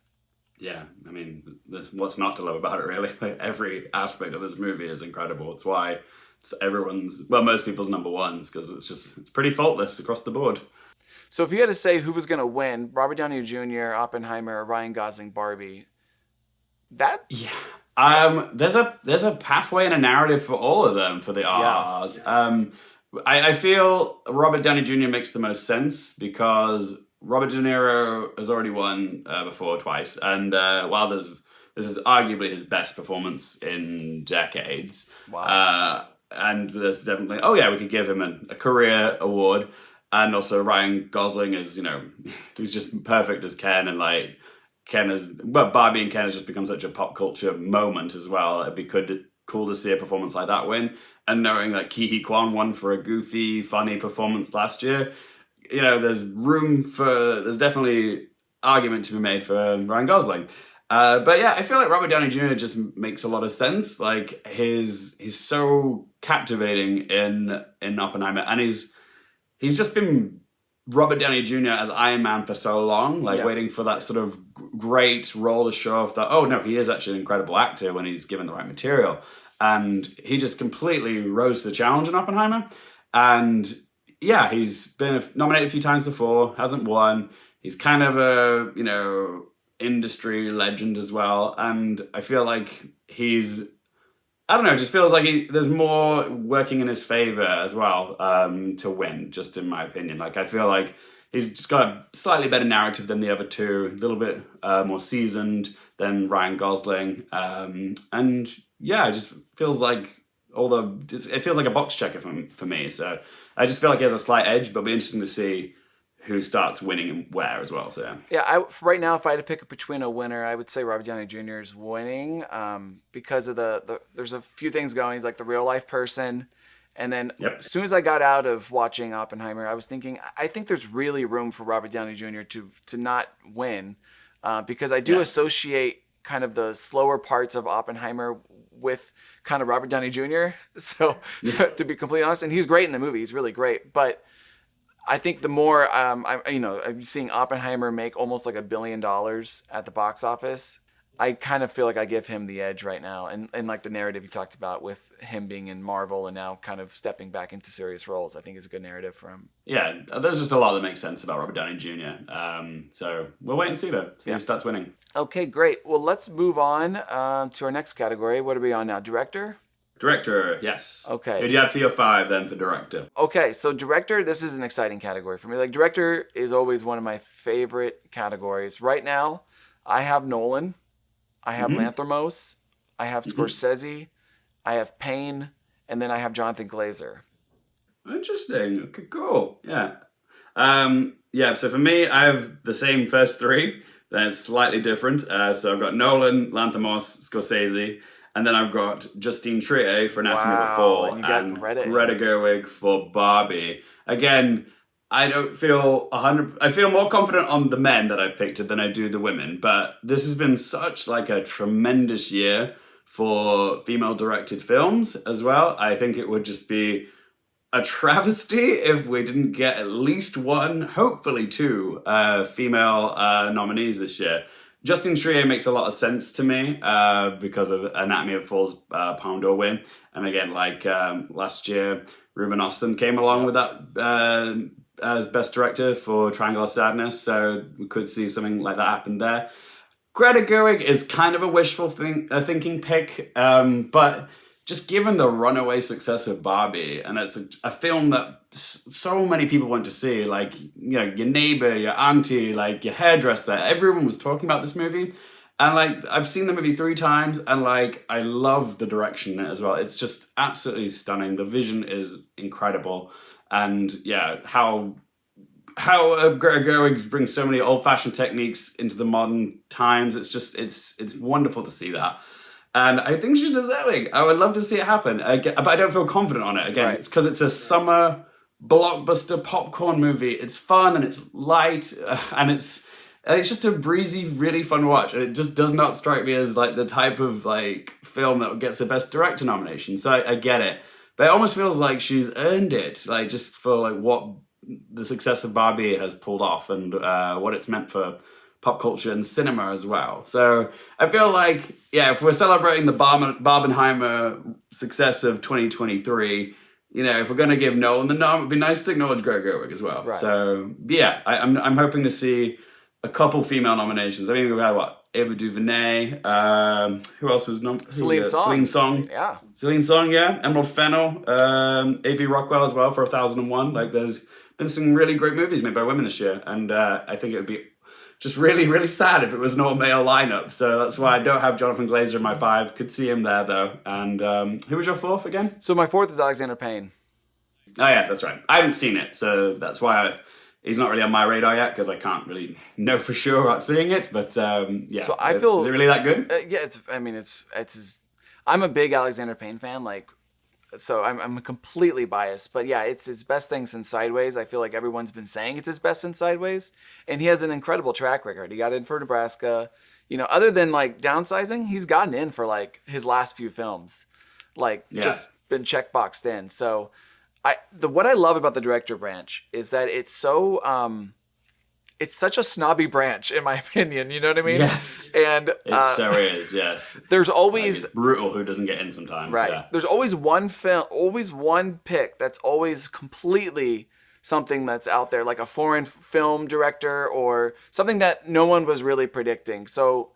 Yeah, I mean, what's not to love about it, really? Like, every aspect of this movie is incredible. It's why it's most people's number ones, because it's pretty faultless across the board. So if you had to say who was going to win, Robert Downey Jr., Oppenheimer, or Ryan Gosling, Barbie, there's a pathway and a narrative for all of them for the RRs. Yeah. I feel Robert Downey Jr. makes the most sense because Robert De Niro has already won before twice, and while this is arguably his best performance in decades. Wow. And there's definitely, we could give him a career award. And also Ryan Gosling is, he's just perfect as Ken, and like Barbie and Ken has just become such a pop culture moment as well. It'd be cool to see a performance like that win. And knowing that Ke Huy Quan won for a goofy, funny performance last year, there's definitely argument to be made for Ryan Gosling. But yeah, I feel like Robert Downey Jr. just makes a lot of sense. Like he's so captivating in Oppenheimer, and he's just been Robert Downey Jr. as Iron Man for so long, waiting for that sort of great role to show off that, oh no, he is actually an incredible actor when he's given the right material. And he just completely rose to the challenge in Oppenheimer. And yeah, he's been nominated a few times before, hasn't won. He's kind of a, industry legend as well. And I feel like just feels like there's more working in his favor as well to win, just in my opinion. Like, I feel like he's just got a slightly better narrative than the other two, a little bit more seasoned than Ryan Gosling. And yeah, it just feels like it feels like a box checker for me. So I just feel like he has a slight edge, but it'll be interesting to see who starts winning and where as well. So Right now, if I had to pick between a winner, I would say Robert Downey Jr. is winning because of there's a few things going. He's like the real life person. And then as soon as I got out of watching Oppenheimer, I was thinking, I think there's really room for Robert Downey Jr. to not win because I do associate kind of the slower parts of Oppenheimer with kind of Robert Downey Jr. So to be completely honest, and he's great in the movie. He's really great. But I think the more, I'm seeing Oppenheimer make almost like $1 billion at the box office. I kind of feel like I give him the edge right now. And like the narrative you talked about with him being in Marvel and now kind of stepping back into serious roles, I think is a good narrative for him. Yeah, there's just a lot that makes sense about Robert Downey Jr. So we'll wait and see though. See who starts winning. Okay, great. Well, let's move on to our next category. What are we on now? Director? Director, yes. Okay. Who do you have for your 5 then for director? Okay, so director, this is an exciting category for me. Like director is always one of my favorite categories. Right now, I have Nolan, I have Lanthimos, I have Scorsese, I have Payne, and then I have Jonathan Glazer. Interesting. Okay, cool. Yeah. So for me, I have the same first 3. Then it's slightly different. So I've got Nolan, Lanthimos, Scorsese. And then I've got Justine Triet for Anatomy of a Fall and Greta Gerwig for Barbie. Again, I feel more confident on the men that I've picked than I do the women. But this has been such like a tremendous year for female-directed films as well. I think it would just be a travesty if we didn't get at least 1, hopefully 2, female nominees this year. Justine Triet makes a lot of sense to me because of Anatomy of a Fall's Palme d'Or win. And again, like last year, Ruben Östlund came along with that as Best Director for Triangle of Sadness. So we could see something like that happen there. Greta Gerwig is kind of a wishful thinking pick, but just given the runaway success of Barbie, and it's a film that so many people went to see, like, your neighbor, your auntie, like your hairdresser, everyone was talking about this movie. And like, I've seen the movie 3 times and like, I love the direction in it as well. It's just absolutely stunning. The vision is incredible. And yeah, how Greta Gerwig brings so many old fashioned techniques into the modern times. It's wonderful to see that. And I think she's deserving. I would love to see it happen. But I don't feel confident on it. Again, Right. It's because it's a summer blockbuster popcorn movie. It's fun and it's light and it's just a breezy, really fun watch. And it just does not strike me as like the type of like film that gets a Best Director nomination. So I get it. But it almost feels like she's earned it. Like just for like what the success of Barbie has pulled off and what it's meant for pop culture and cinema as well. So I feel like, if we're celebrating the Barbenheimer success of 2023, if we're going to give Nolan the nom, it'd be nice to acknowledge Greta Gerwig as well. Right. So I'm hoping to see a couple female nominations. I mean, we've had Ava DuVernay. Who else was nominated? Celine Song. Yeah. Celine Song, yeah. Emerald Fennell. A.V. Rockwell as well for 1001. Like, there's been some really great movies made by women this year. And I think it would be just really, really sad if it was not a male lineup. So that's why I don't have Jonathan Glazer in my 5. Could see him there, though. And who was your 4th again? So my 4th is Alexander Payne. Oh, yeah, that's right. I haven't seen it, so that's why he's not really on my radar yet, because I can't really know for sure about seeing it. But, yeah. So I feel... Is it really that good? I'm a big Alexander Payne fan, like... So I'm completely biased, but yeah, it's his best thing since Sideways. I feel like everyone's been saying it's his best since Sideways, and he has an incredible track record. He got in for Nebraska, other than like Downsizing, he's gotten in for like his last few films, just been checkboxed in. So what I love about the director branch is that it's so it's such a snobby branch, in my opinion. You know what I mean? Yes. And it so is, yes. There's always... It's brutal who doesn't get in sometimes. Right. Yeah. There's always one film, always one pick that's always completely something that's out there, like a foreign film director or something that no one was really predicting. So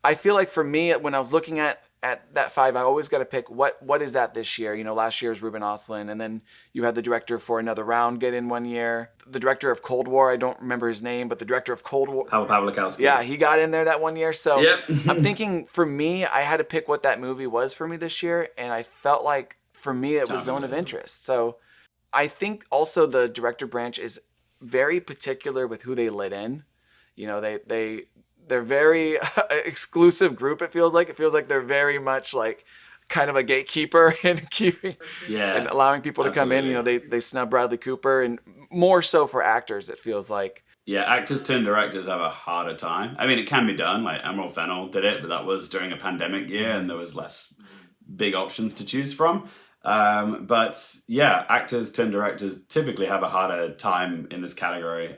I feel like for me, when I was looking at that 5, I always got to pick what is that this year. Last year's Ruben Östlund, and then you had the director for Another Round get in one year. The director of Cold War, I don't remember his name, but the director of Cold War, Pavel Pawlikowski. Yeah, he got in there that one year. So yep. I'm thinking for me, I had to pick what that movie was for me this year, and I felt like for me, it was Zone of Interest. So I think also the director branch is very particular with who they let in. You know, they're very exclusive group. It feels like they're very much like kind of a gatekeeper and keeping and allowing people to come in. You know, they snub Bradley Cooper, and more so for actors, it feels like. Yeah, actors turned directors have a harder time. I mean, it can be done. Like Emerald Fennell did it, but that was during a pandemic year, and there was less big options to choose from. But yeah, actors turned directors typically have a harder time in this category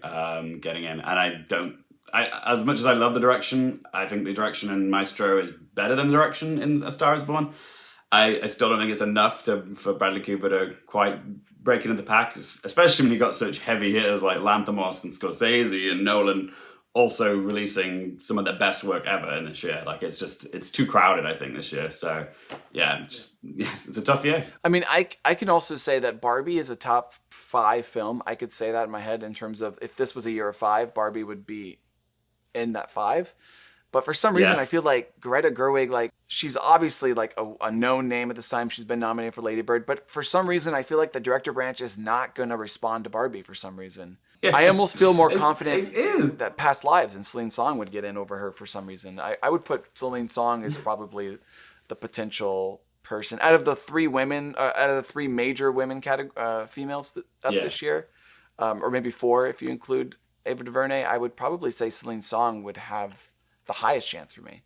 getting in. And as much as I love the direction, I think the direction in Maestro is better than the direction in A Star Is Born. I still don't think it's enough for Bradley Cooper to quite break into the pack, especially when you got such heavy hitters like Lanthimos and Scorsese and Nolan also releasing some of their best work ever in this year. Like, it's too crowded, I think, this year. So yeah, it's a tough year. I mean, I can also say that Barbie is a top 5 film. I could say that in my head in terms of if this was a year of 5, Barbie would be in that 5. But for some reason, I feel like Greta Gerwig, like, she's obviously like a known name at this time. She's been nominated for Lady Bird. But for some reason, I feel like the director branch is not going to respond to Barbie for some reason. Yeah. I almost feel more confident that Past Lives and Celine Song would get in over her for some reason. I would put Celine Song as probably the potential person out of the 3 women, out of the 3 major women females up this year, or maybe 4 if you include Ava DuVernay. I would probably say Celine Song would have the highest chance for me.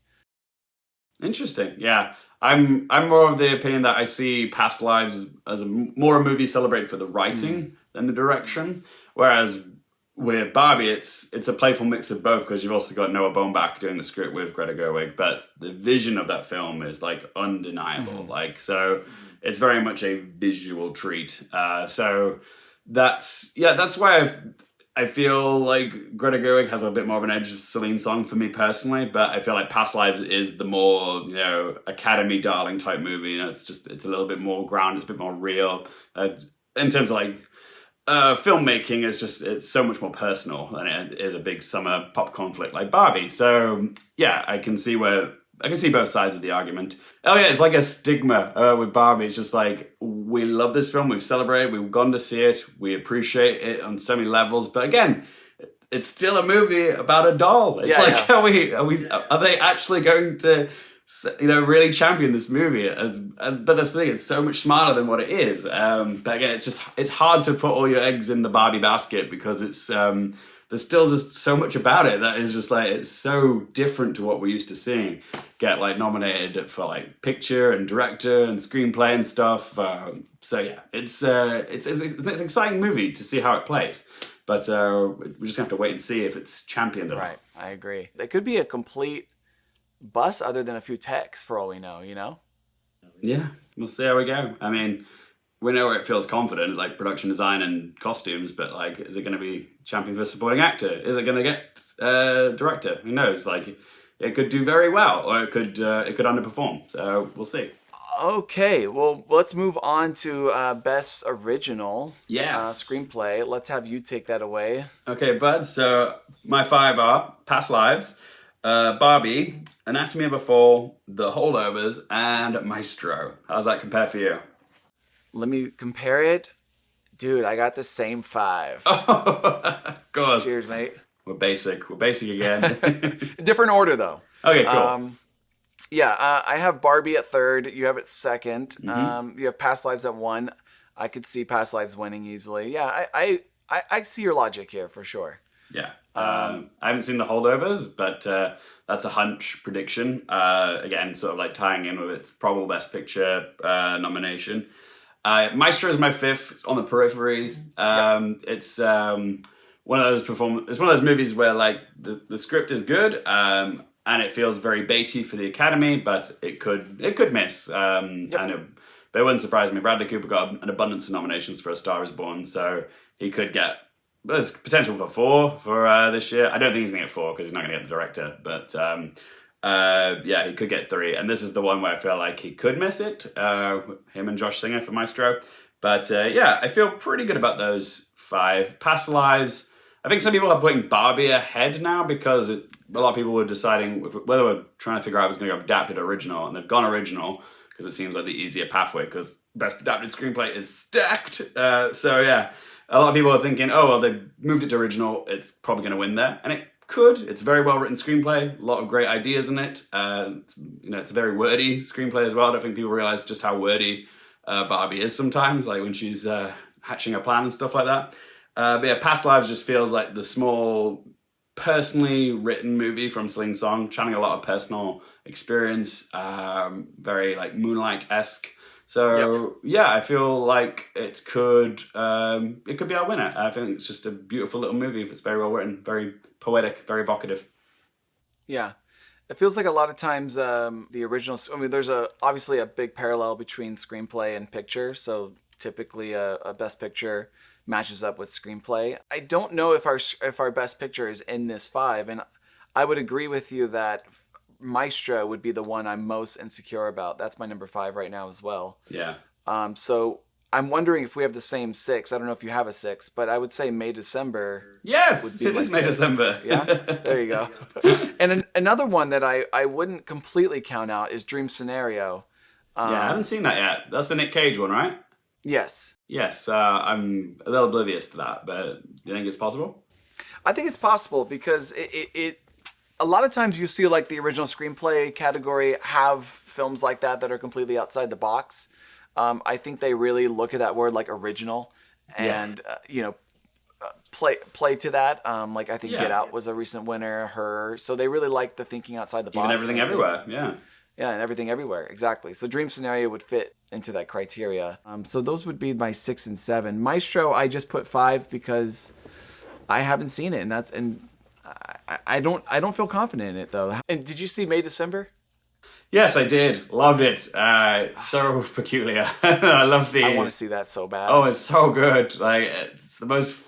Interesting. Yeah, I'm more of the opinion that I see Past Lives as more a movie celebrated for the writing than the direction. Whereas with Barbie, it's a playful mix of both, because you've also got Noah Baumbach doing the script with Greta Gerwig, but the vision of that film is like undeniable. Like, so it's very much a visual treat. So that's why I feel like Greta Gerwig has a bit more of an edge of Celine Song for me personally, but I feel like Past Lives is the more, Academy darling type movie. You know, it's a little bit more grounded, it's a bit more real. In terms of like filmmaking, it's so much more personal than it is a big summer pop conflict like Barbie. So yeah, I can see both sides of the argument. Oh yeah, it's like a stigma with Barbie. It's just like, we love this film, we've celebrated, we've gone to see it, we appreciate it on so many levels. But again, it's still a movie about a doll. It's are they actually going to, really champion this movie? But that's the thing, it's so much smarter than what it is. But again, it's hard to put all your eggs in the Barbie basket, because it's there's still just so much about it that is just like, it's so different to what we're used to seeing get like nominated for like picture and director and screenplay and stuff. So yeah, it's an exciting movie to see how it plays. But we just have to wait and see if it's championed or not. Right, I agree. It could be a complete bust other than a few techs for all we know, Yeah, we'll see how we go. I mean, we know where it feels confident, like production design and costumes, but like, is it going to be champion for supporting actor? Is it going to get director? Who knows? Like, it could do very well, or it could underperform. So we'll see. Okay, well, let's move on to Best Original Screenplay. Let's have you take that away. Okay, bud. So my 5 are Past Lives, Barbie, Anatomy of a Fall, The Holdovers, and Maestro. How's that compare for you? Let me compare it. Dude, I got the same 5. Of course. Cheers, mate. We're basic. We're basic again. Different order, though. Okay, cool. I have Barbie at 3rd. You have it 2nd. You have Past Lives at 1. I could see Past Lives winning easily. Yeah, I see your logic here for sure. Yeah. I haven't seen The Holdovers, but that's a hunch prediction. Again, sort of like tying in with its probable Best Picture nomination. Maestro is my 5th. It's on the peripheries. It's one of those it's one of those movies where like the script is good, and it feels very baity for the Academy, but it could miss. But it wouldn't surprise me. Bradley Cooper got an abundance of nominations for A Star Is Born, so he could get. There's potential for 4 for this year. I don't think he's gonna get 4 because he's not gonna get the director, but. He could get 3, and this is the one where I feel like he could miss it. Him and Josh Singer for Maestro, but I feel pretty good about those 5. Past Lives. I think some people are putting Barbie ahead now because a lot of people were deciding whether we're trying to figure out if it's going to go adapted or original, and they've gone original because it seems like the easier pathway, because Best Adapted Screenplay is stacked. So yeah, a lot of people are thinking, oh, well, they moved it to original, it's probably going to win there. And it could. It's a very well-written screenplay, a lot of great ideas in it. It's a very wordy screenplay as well. I don't think people realize just how wordy Barbie is sometimes, like when she's hatching a plan and stuff like that. But yeah, Past Lives just feels like the small, personally written movie from Celine Song, channeling a lot of personal experience, very like Moonlight-esque. So yeah, I feel like it could be our winner. I think it's just a beautiful little movie. It's very well written, very poetic, very evocative. Yeah. It feels like a lot of times the original. I mean, there's obviously a big parallel between screenplay and picture. So typically, a best picture matches up with screenplay. I don't know if our best picture is in this 5, and I would agree with you that Maestro would be the one I'm most insecure about. That's my number 5 right now as well. Yeah. So I'm wondering if we have the same 6. I don't know if you have a 6, but I would say May December. Yes, would be it is May December. Yeah, there you go. And another one that I wouldn't completely count out is Dream Scenario. Yeah, I haven't seen that yet. That's the Nick Cage one, right? Yes. Yes, I'm a little oblivious to that, but you think it's possible? I think it's possible because it a lot of times you see like the original screenplay category have films like that are completely outside the box. I think they really look at that word like original and, play to that. Like I think Get Out was a recent winner, Her. So they really like the thinking outside the box. Even Everything Everywhere, yeah. Yeah, and Everything Everywhere, exactly. So Dream Scenario would fit into that criteria. So those would be my 6 and 7. Maestro, I just put 5 because I haven't seen it, and I don't feel confident in it though. And did you see May December? Yes, I did. Loved it. It's so peculiar. I love the... I want to see that so bad. Oh, it's so good. Like, it's the most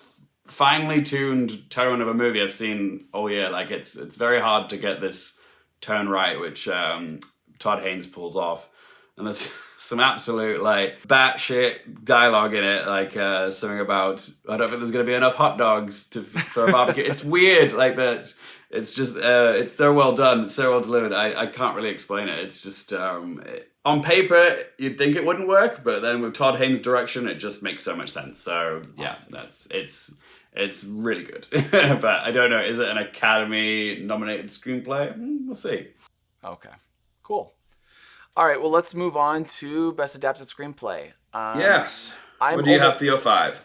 finely tuned tone of a movie I've seen all year. Like, it's very hard to get this tone right, which Todd Haynes pulls off. And there's some absolute, like, batshit dialogue in it. Like, something about, I don't think there's going to be enough hot dogs for a barbecue. It's weird, like, but... It's just, it's so well done, it's so well delivered. I can't really explain it. It's just, on paper, you'd think it wouldn't work, but then with Todd Haynes' direction, it just makes so much sense. So, yeah, it's really good. But I don't know, is it an Academy-nominated screenplay? We'll see. Okay, cool. All right, well, let's move on to Best Adapted Screenplay. Yes. What do you have for your 5?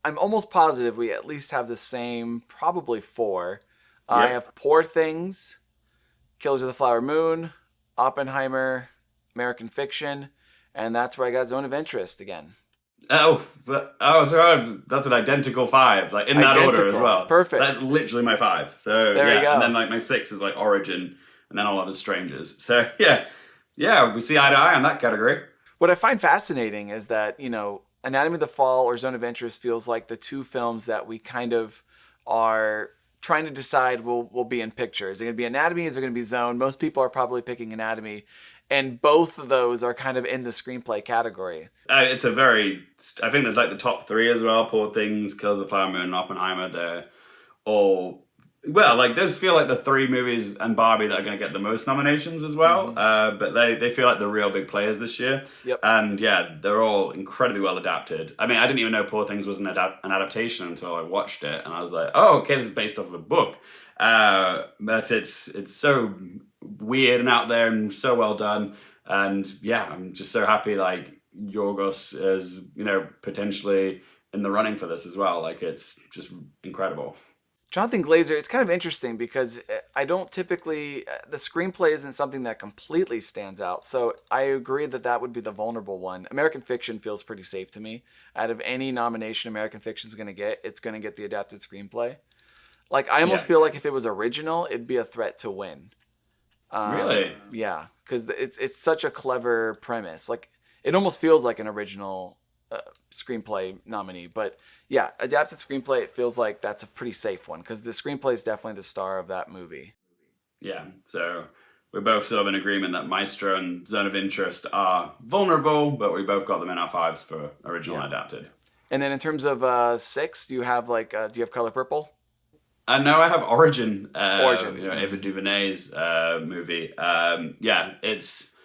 I'm almost positive we at least have the same, probably 4. I have Poor Things, Killers of the Flower Moon, Oppenheimer, American Fiction, and that's where I got Zone of Interest again. So that's an identical 5, like in that order as well. Perfect. That's literally my 5. So there you go. And then like my 6 is like Origin, and then All Other Strangers. So yeah, we see eye to eye on that category. What I find fascinating is that, Anatomy of the Fall or Zone of Interest feels like the 2 films that we kind of are trying to decide will be in picture. Is it going to be Anatomy? Is it going to be Zone? Most people are probably picking Anatomy. And both of those are kind of in the screenplay category. It's I think there's like the top 3 as well. Poor Things, Killers of the Flower Moon, and Oppenheimer. They're all, well, like those feel like the 3 movies and Barbie that are going to get the most nominations as well. But they feel like the real big players this year. Yep. And yeah, they're all incredibly well adapted. I mean, I didn't even know Poor Things was an adaptation until I watched it. And I was like, oh, okay, this is based off of a book. But it's so weird and out there and so well done. And yeah, I'm just so happy like Yorgos is, potentially in the running for this as well. Like it's just incredible. Jonathan Glazer, it's kind of interesting because I don't typically, the screenplay isn't something that completely stands out. So I agree that would be the vulnerable one. American Fiction feels pretty safe to me. Out of any nomination American Fiction is going to get, it's going to get the adapted screenplay. Like I almost feel like if it was original, it'd be a threat to win. Really? Yeah, because it's such a clever premise. Like it almost feels like an original screenplay nominee, but yeah, adapted screenplay, it feels like that's a pretty safe one because the screenplay is definitely the star of that movie. Yeah, so we're both sort of in agreement that Maestro and Zone of Interest are vulnerable, but we both got them in our 5s for original and adapted. And then in terms of 6, do you have Color Purple? No, I have Origin. Ava DuVernay's movie. It's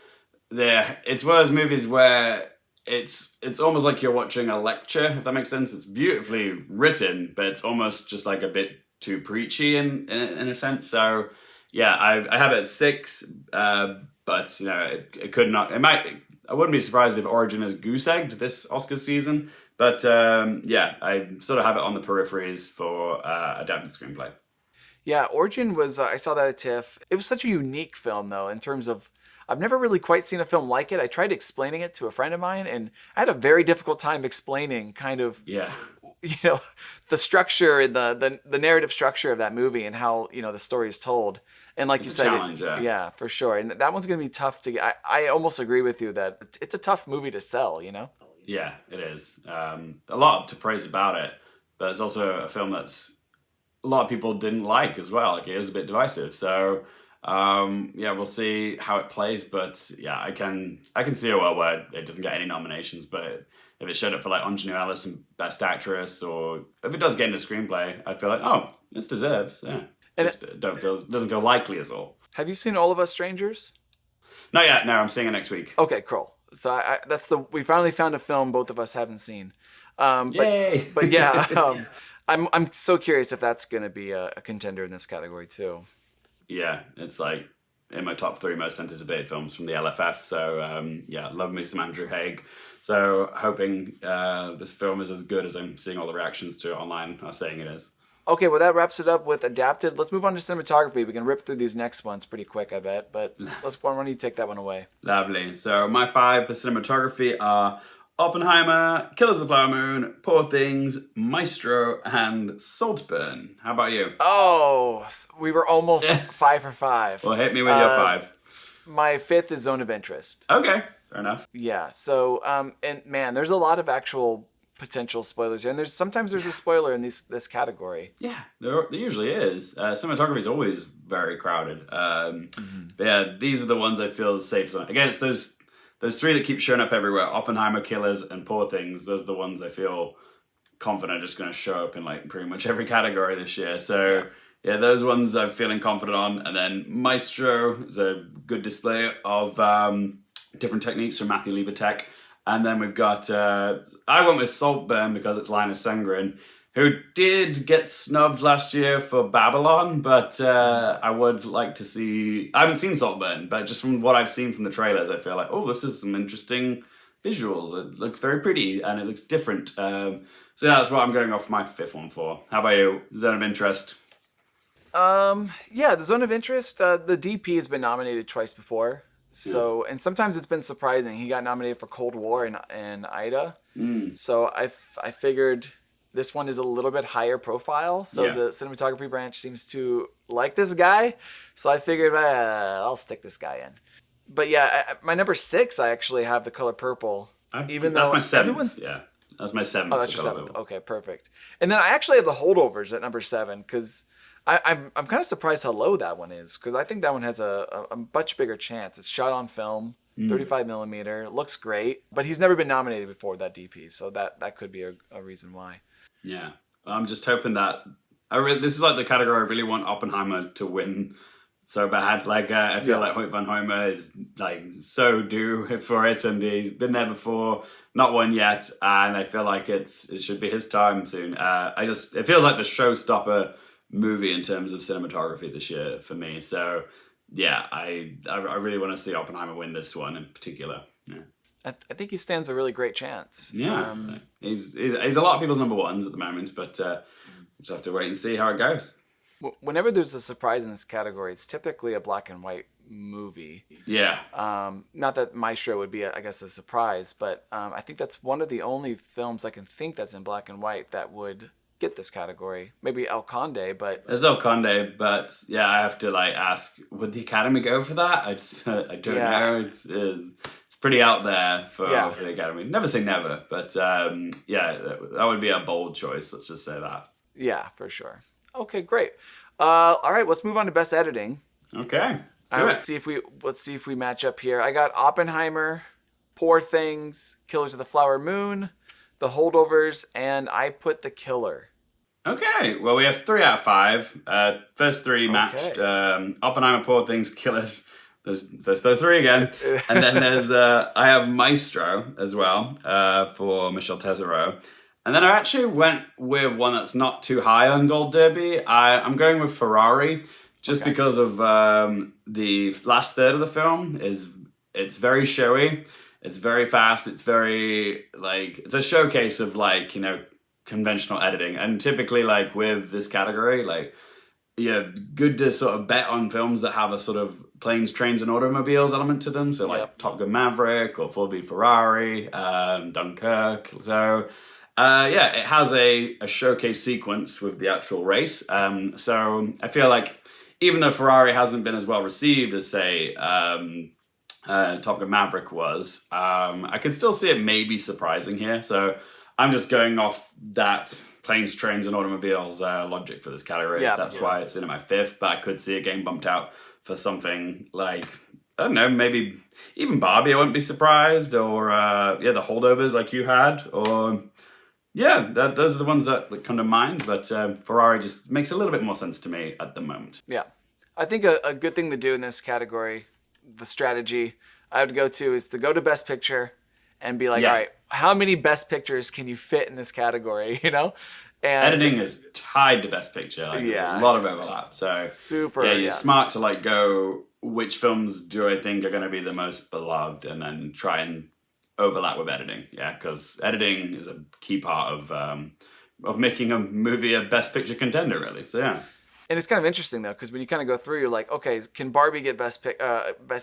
it's one of those movies where it's almost like you're watching a lecture, if that makes sense. It's beautifully written, but it's almost just like a bit too preachy in a sense. So yeah, I have it at 6, but it could not. It might. I wouldn't be surprised if Origin is goose egged this Oscar season. But yeah, I sort of have it on the peripheries for adapted screenplay. Yeah, Origin was, I saw that at TIFF. It was such a unique film, though, in terms of, I've never really quite seen a film like it. I tried explaining it to a friend of mine, and I had a very difficult time explaining kind of, Yeah, the structure and the narrative structure of that movie and how, the story is told. And like it's you a said, challenge. yeah, for sure. And that one's going to be tough to get. I almost agree with you that it's a tough movie to sell. Yeah, it is. A lot to praise about it, but it's also a film that's a lot of people didn't like as well. Like it is a bit divisive. So yeah, we'll see how it plays. But yeah, I can see a world where it doesn't get any nominations. But if it showed up for like Ingenue Ellis and Best Actress, or if it does get into screenplay, I'd feel like, oh, it's deserved. Yeah, doesn't feel likely at all. Have you seen All of Us Strangers? Not yet. No, I'm seeing it next week. Okay, cool. So we finally found a film both of us haven't seen. Yay! But yeah, I'm so curious if that's going to be a contender in this category too. Yeah, it's like in my top 3 most anticipated films from the LFF. So yeah, love me some Andrew Haigh. So hoping this film is as good as I'm seeing all the reactions to it online are saying it is. Okay, well that wraps it up with adapted. Let's move on to cinematography. We can rip through these next ones pretty quick, I bet. But why don't you take that one away? Lovely. So my 5 for cinematography are Oppenheimer, Killers of the Flower Moon, Poor Things, Maestro, and Saltburn. How about you? Oh, we were almost 5 for 5. Well, hit me with your 5. My 5th is Zone of Interest. Okay, fair enough. Yeah. So, and man, there's a lot of actual potential spoilers here, and sometimes there's a spoiler in this category. Yeah, there usually is. Cinematography is always very crowded. But yeah, these are the ones I feel safe against those 3 that keep showing up everywhere: Oppenheimer, Killers, and Poor Things. Those are the ones I feel confident are just going to show up in like pretty much every category this year. So yeah, those ones I'm feeling confident on. And then Maestro is a good display of different techniques from Matthew Liebetech. And then we've got, I went with Saltburn because it's Linus Sengren, who did get snubbed last year for Babylon, but I would like to see, I haven't seen Saltburn, but just from what I've seen from the trailers, I feel like, oh, this is some interesting visuals. It looks very pretty and it looks different. So that's what I'm going off my 5th one for. How about you? Zone of Interest? Yeah, the Zone of Interest, the DP has been nominated twice before. So, and sometimes it's been surprising. He got nominated for Cold War and Ida. So I figured this one is a little bit higher profile. So the cinematography branch seems to like this guy. So I figured I'll stick this guy in. But yeah, my number 6, I actually have The Color Purple. That's my 7th. Yeah, that's my 7th. Oh, that's your 7th. Okay, perfect. And then I actually have The Holdovers at number 7 because I'm kind of surprised how low that one is, because I think that one has a much bigger chance. It's shot on film, 35 millimeter, looks great, but he's never been nominated before, that DP, so that could be a reason why. Yeah, I'm just hoping that this is like the category I really want Oppenheimer to win so bad. Like I feel like Hoyt van Hoyma is like so due for it, and he's been there before, not won yet, and I feel like it should be his time soon. It feels like the showstopper movie in terms of cinematography this year for me. So yeah, I really want to see Oppenheimer win this one in particular. Yeah. I think he stands a really great chance. Yeah, he's a lot of people's number 1s at the moment, but just have to wait and see how it goes. Whenever there's a surprise in this category, it's typically a black and white movie. Yeah. Not that Maestro would be, I guess, a surprise, but I think that's one of the only films I can think that's in black and white that would get this category. Maybe El Conde, but there's El Conde, but yeah, I have to like ask, would the Academy go for that? I don't know. It's pretty out there for the Academy. Never say never, but yeah, that would be a bold choice. Let's just say that. Yeah, for sure. Okay, great. All right, let's move on to best editing. Okay, let's see if we match up here. I got Oppenheimer, Poor Things, Killers of the Flower Moon, The Holdovers, and I put The Killer. Okay, well, we have 3 out of 5. First 3 matched. Oppenheimer, Poor Things, Killers, There's those three again. And then there's, I have Maestro as well, for Michel Tesauro. And then I actually went with one that's not too high on Gold Derby. I'm going with Ferrari, just because of the last third of the film it's very showy, it's very fast, it's very it's a showcase of conventional editing. And typically with this category, good to sort of bet on films that have a sort of planes, trains, and automobiles element to them. So Top Gun Maverick or Ford v Ferrari, Dunkirk. So it has a showcase sequence with the actual race. So I feel like even though Ferrari hasn't been as well received as, say, Top Gun Maverick was, I could still see it maybe surprising here. So I'm just going off that planes, trains, and automobiles logic for this category. Yeah, that's why it's in at my fifth, but I could see it getting bumped out for something like, I don't know, maybe even Barbie, I wouldn't be surprised, or The Holdovers like you had, or those are the ones that come to mind, but Ferrari just makes a little bit more sense to me at the moment. Yeah. I think a good thing to do in this category, the strategy I would go to, is to go to Best Picture and be like, all right, how many Best Pictures can you fit in this category, And editing is tied to Best Picture. There's a lot of overlap. So you're smart to go, which films do I think are going to be the most beloved, and then try and overlap with editing. Yeah, because editing is a key part of making a movie a Best Picture contender, really. So yeah. And it's kind of interesting though, because when you kind of go through, you're like, okay, can Barbie get best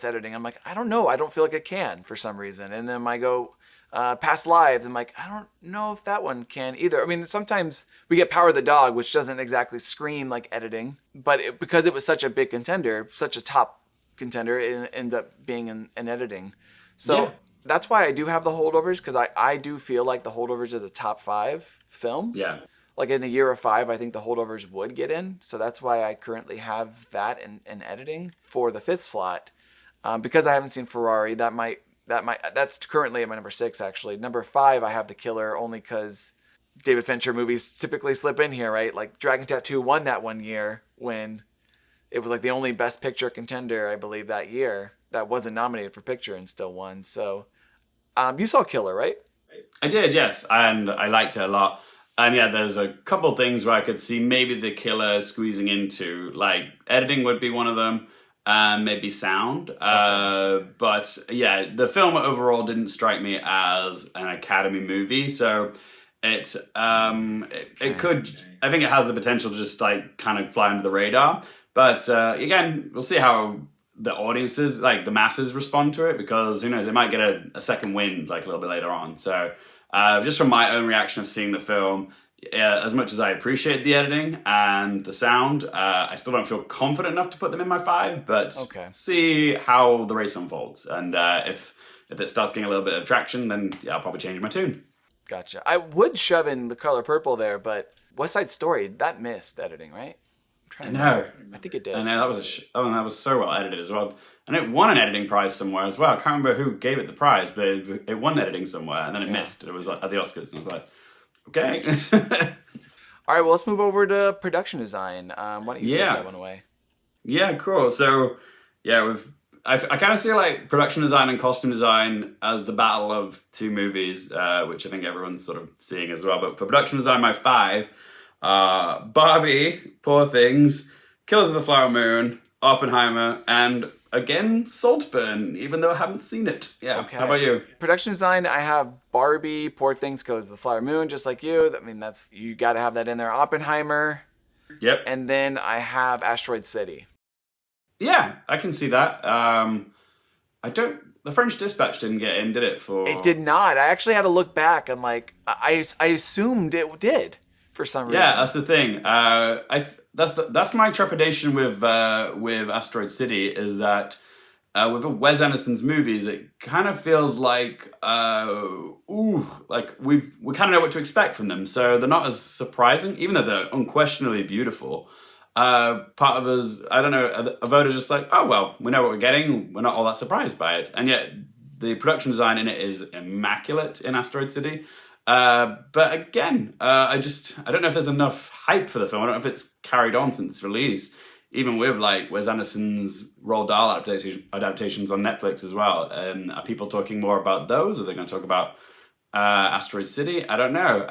editing? I'm like, I don't know. I don't feel like it can for some reason. And then I go Past Lives. I'm like, I don't know if that one can either. I mean, sometimes we get Power of the Dog, which doesn't exactly scream like editing, but because it was such a big contender, such a top contender, it ends up being in editing. So that's why I do have The Holdovers, because I do feel like The Holdovers is a top 5 film. Yeah. Like in a year of 5, I think The Holdovers would get in. So that's why I currently have that in editing for the 5th slot. Because I haven't seen Ferrari, that's currently at my number 6, actually. Number 5, I have The Killer, only because David Fincher movies typically slip in here, right? Like Dragon Tattoo won that one year when it was like the only Best Picture contender, I believe, that year that wasn't nominated for picture and still won. So you saw Killer, right? I did, yes. And I liked it a lot. And there's a couple things where I could see maybe The Killer squeezing into, editing would be one of them, maybe sound. But the film overall didn't strike me as an Academy movie, so it could, I think it has the potential to just kind of fly under the radar. But again, we'll see how the audiences, the masses, respond to it, because who knows, it might get a second wind a little bit later on. So just from my own reaction of seeing the film, as much as I appreciate the editing and the sound, I still don't feel confident enough to put them in my 5, but see how the race unfolds. And if it starts getting a little bit of traction, then I'll probably change my tune. Gotcha. I would shove in The Color Purple there, but West Side Story, that missed editing, right? I know. I think it did. I know, that was so well edited as well. And it won an editing prize somewhere as well. I can't remember who gave it the prize, but it won editing somewhere, and then it missed. It was at the Oscars, and I was like, okay. All right, well, let's move over to production design. Why don't you take that one away? Yeah, cool. So, I kind of see production design and costume design as the battle of 2 movies, which I think everyone's sort of seeing as well. But for production design, my 5, Barbie, Poor Things, Killers of the Flower Moon, Oppenheimer, and again, Saltburn, even though I haven't seen it. Yeah, okay. How about you? Production design, I have Barbie, Poor Things, Killers of the Flower Moon, just like you. I mean, you got to have that in there. Oppenheimer. Yep. And then I have Asteroid City. Yeah, I can see that. The French Dispatch didn't get in, did it? It did not. I actually had to look back. I'm like, I assumed it did. For some reason. Yeah, that's the thing. That's my trepidation with Asteroid City, is that with Wes Anderson's movies, it kind of feels like we kind of know what to expect from them, so they're not as surprising, even though they're unquestionably beautiful. Part of us, I don't know, a vote is just like, oh well, we know what we're getting. We're not all that surprised by it, and yet the production design in it is immaculate in Asteroid City. But again, I don't know if there's enough hype for the film. I don't know if it's carried on since its release. even with like Wes Anderson's Roald Dahl adaptations on Netflix as well. Are people talking more about those? Are they going to talk about Asteroid City? I don't know.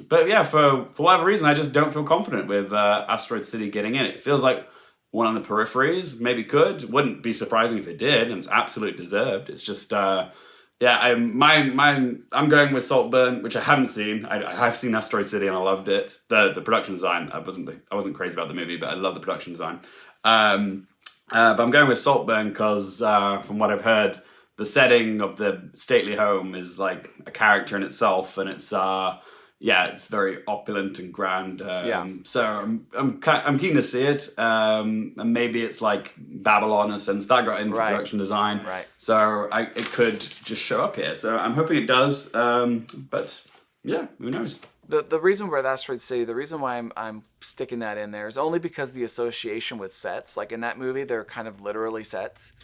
But yeah, for whatever reason, I just don't feel confident with Asteroid City getting in. It feels like one on the peripheries, maybe could. Wouldn't be surprising if it did, and it's absolutely deserved. It's just, I'm going with Saltburn, which I haven't seen. I have seen Asteroid City and I loved it. The production design, I wasn't crazy about the movie, but I love the production design. But I'm going with Saltburn because from what I've heard, the setting of the stately home is like a character in itself, and it's it's very opulent and grand. So I'm keen to see it. And maybe it's like Babylon, since that got into production design. Right. So it could just show up here. So I'm hoping it does. But yeah, who knows? The reason with Asteroid City, the reason why I'm sticking that in there is only because the association with sets. Like in that movie, they're kind of literally sets.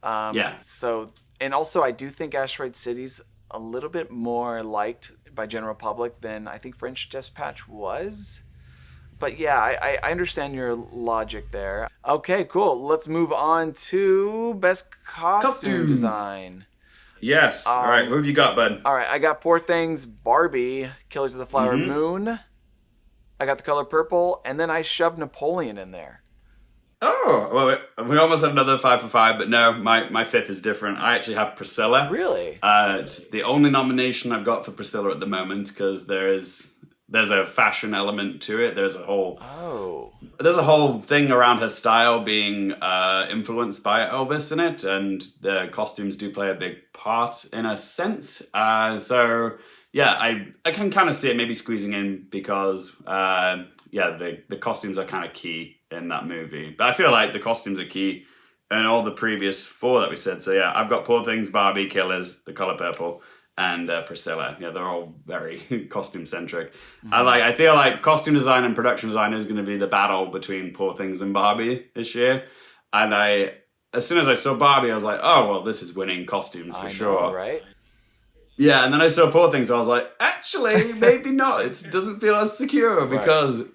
So, and also I do think Asteroid City's a little bit more liked by general public than I think French Dispatch was. But yeah, I understand your logic there. Okay, cool. Let's move on to best costume design. Yes. All right. Who have you got, bud? All right. I got Poor Things, Barbie, Killers of the Flower Moon. I got The Color Purple, and then I shoved Napoleon in there. Oh, well, we almost had another 5 for 5, but no, my fifth is different. I actually have Priscilla. Really? It's the only nomination I've got for Priscilla at the moment because there's a fashion element to it. There's a whole thing around her style being influenced by Elvis in it, and the costumes do play a big part in a sense. So yeah, I can kind of see it maybe squeezing in because the costumes are kind of key in that movie. But I feel like the costumes are key in all the previous 4 that we said. So yeah, I've got Poor Things, Barbie, Killers, The Color Purple, and Priscilla. Yeah, they're all very costume centric. I feel like costume design and production design is going to be the battle between Poor Things and Barbie this year. And as soon as I saw Barbie, I was like, oh well, this is winning costumes for sure. Right? Yeah, and then I saw Poor Things, so I was like, actually, maybe not. It doesn't feel as secure because.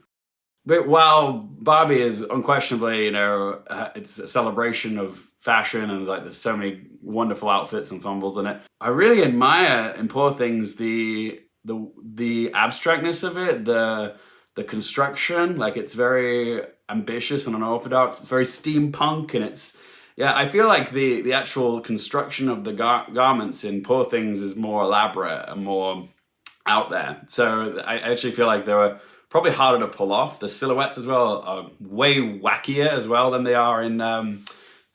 But while Barbie is unquestionably, it's a celebration of fashion and like there's so many wonderful outfits, ensembles in it. I really admire in Poor Things the abstractness of it, the construction. Like it's very ambitious and unorthodox. It's very steampunk, and I feel like the actual construction of the garments in Poor Things is more elaborate and more out there. So I actually feel like they were probably harder to pull off. The silhouettes as well are way wackier as well than they are in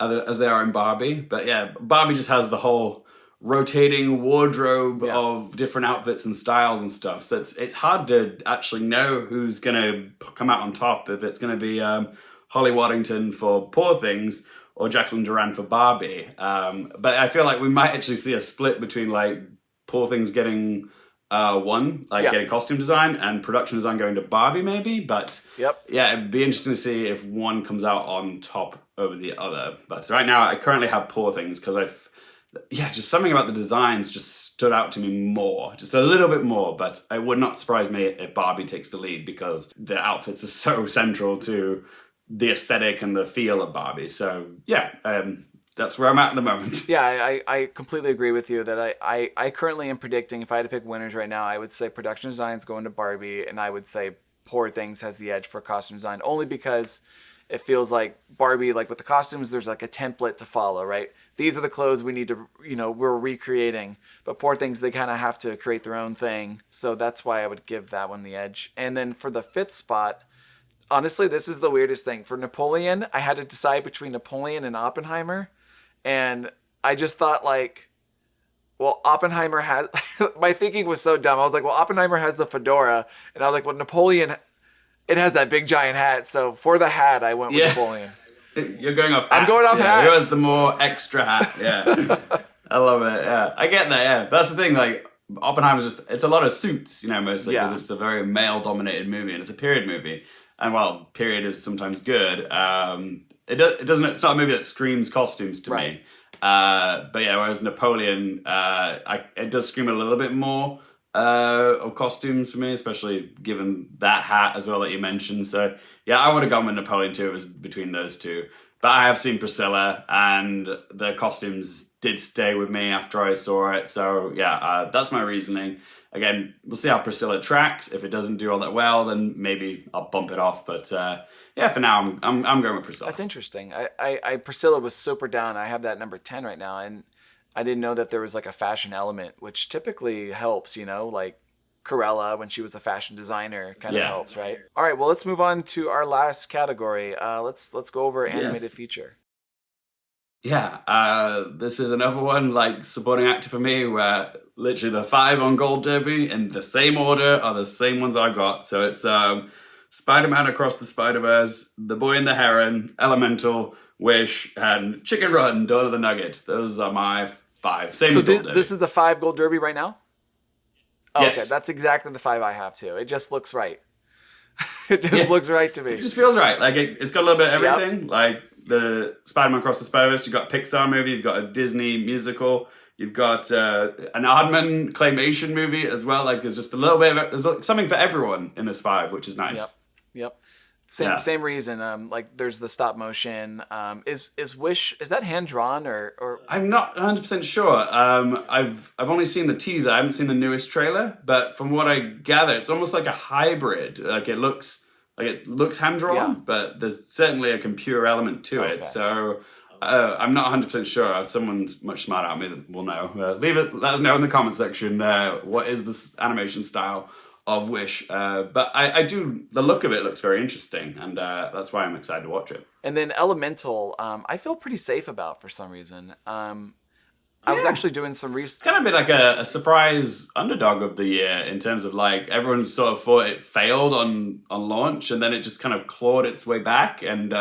as they are in Barbie. But yeah, Barbie just has the whole rotating wardrobe of different outfits and styles and stuff. So it's hard to actually know who's gonna come out on top, if it's gonna be Holly Waddington for Poor Things or Jacqueline Duran for Barbie. But I feel like we might actually see a split between like Poor Things getting getting costume design and production design going to Barbie maybe, but it'd be interesting to see if one comes out on top over the other. But right now I currently have Poor Things because just something about the designs just stood out to me more, just a little bit more. But it would not surprise me if Barbie takes the lead because the outfits are so central to the aesthetic and the feel of Barbie. So that's where I'm at the moment. Yeah, I completely agree with you that I currently am predicting, if I had to pick winners right now, I would say production design's going to Barbie, and I would say Poor Things has the edge for costume design, only because it feels like Barbie, like with the costumes, there's like a template to follow, right? These are the clothes we need to, we're recreating. But Poor Things, they kind of have to create their own thing. So that's why I would give that one the edge. And then for the 5th spot, honestly, this is the weirdest thing. For Napoleon, I had to decide between Napoleon and Oppenheimer. And I just thought Oppenheimer has, my thinking was so dumb. I was like, Oppenheimer has the fedora. And I was like, Napoleon, it has that big giant hat. So for the hat, I went with Napoleon. You're going off hats. I'm going off hats. Who has the more extra hat? Yeah. I love it. Yeah. I get that. Yeah. That's the thing. Like Oppenheimer's it's a lot of suits, mostly because it's a very male dominated movie and it's a period movie. And while period is sometimes good, it's not a movie that screams costumes to me. But whereas Napoleon, it does scream a little bit more of costumes for me, especially given that hat as well that you mentioned. So yeah, I would have gone with Napoleon too. It was between those two. But I have seen Priscilla, and the costumes did stay with me after I saw it. So yeah, that's my reasoning. Again, we'll see how Priscilla tracks. If it doesn't do all that well, then maybe I'll bump it off. But yeah, for now, I'm going with Priscilla. That's interesting. I Priscilla was super down. I have that number 10 right now, and I didn't know that there was like a fashion element, which typically helps, like Corella when she was a fashion designer kind of helps, right? All right, well, let's move on to our last category. Let's go over animated feature. Yeah, this is another one like supporting actor for me, where literally the 5 on Gold Derby in the same order are the same ones I got. So it's Spider-Man Across the Spider-Verse, The Boy and the Heron, Elemental, Wish, and Chicken Run, Dawn of the Nugget. Those are my 5. Same as Gold Derby. This is the 5 Gold Derby right now? Oh, yes. Okay, that's exactly the 5 I have too. It just looks right. It just looks right to me. It just feels right. Like it's got a little bit of everything. Yep. Like the Spider-Man Across the Spider-Verse, you've got a Pixar movie, you've got a Disney musical, you've got an Aardman claymation movie as well. Like there's just a little bit of there's something for everyone in this 5, which is nice. Yep. Same reason. Like there's the stop motion. Is Wish, is that hand drawn or? I'm not 100% sure. I've only seen the teaser. I haven't seen the newest trailer, but from what I gather, it's almost like a hybrid. Like it looks hand drawn, but there's certainly a computer element to it. So I'm not 100% sure. Someone's much smarter than me that will know. Let us know in the comment section what is this animation style of Wish, but I do, the look of it looks very interesting, and that's why I'm excited to watch it. And then Elemental, I feel pretty safe about for some reason. I was actually doing some research. It's kind of been like a surprise underdog of the year in terms of like everyone sort of thought it failed on launch, and then it just kind of clawed its way back, and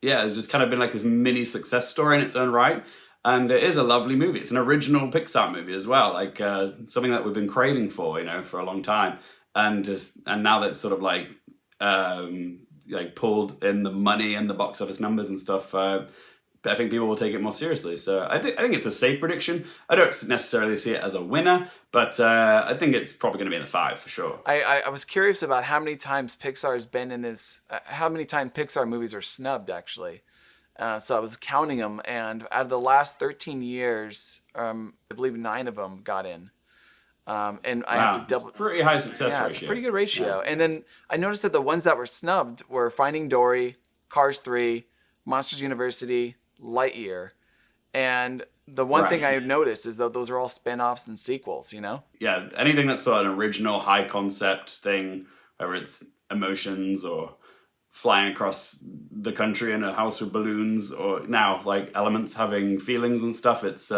it's just kind of been like this mini success story in its own right. And it is a lovely movie. It's an original Pixar movie as well, like something that we've been craving for, for a long time. And now that it's sort of like pulled in the money and the box office numbers and stuff, I think people will take it more seriously. So I think it's a safe prediction. I don't necessarily see it as a winner, but I think it's probably going to be in the 5 for sure. I was curious about how many times Pixar has been in this. How many times Pixar movies are snubbed actually. So I was counting them, and out of the last 13 years, I believe 9 of them got in. And I have to double. It's a pretty high success ratio. It's a pretty good ratio. Yeah. And then I noticed that the ones that were snubbed were Finding Dory, Cars 3, Monsters University, Lightyear. And the one thing I noticed is that those are all spin-offs and sequels, Yeah, anything that's sort of an original high concept thing, whether it's emotions or flying across the country in a house with balloons, or now like elements having feelings and stuff, it's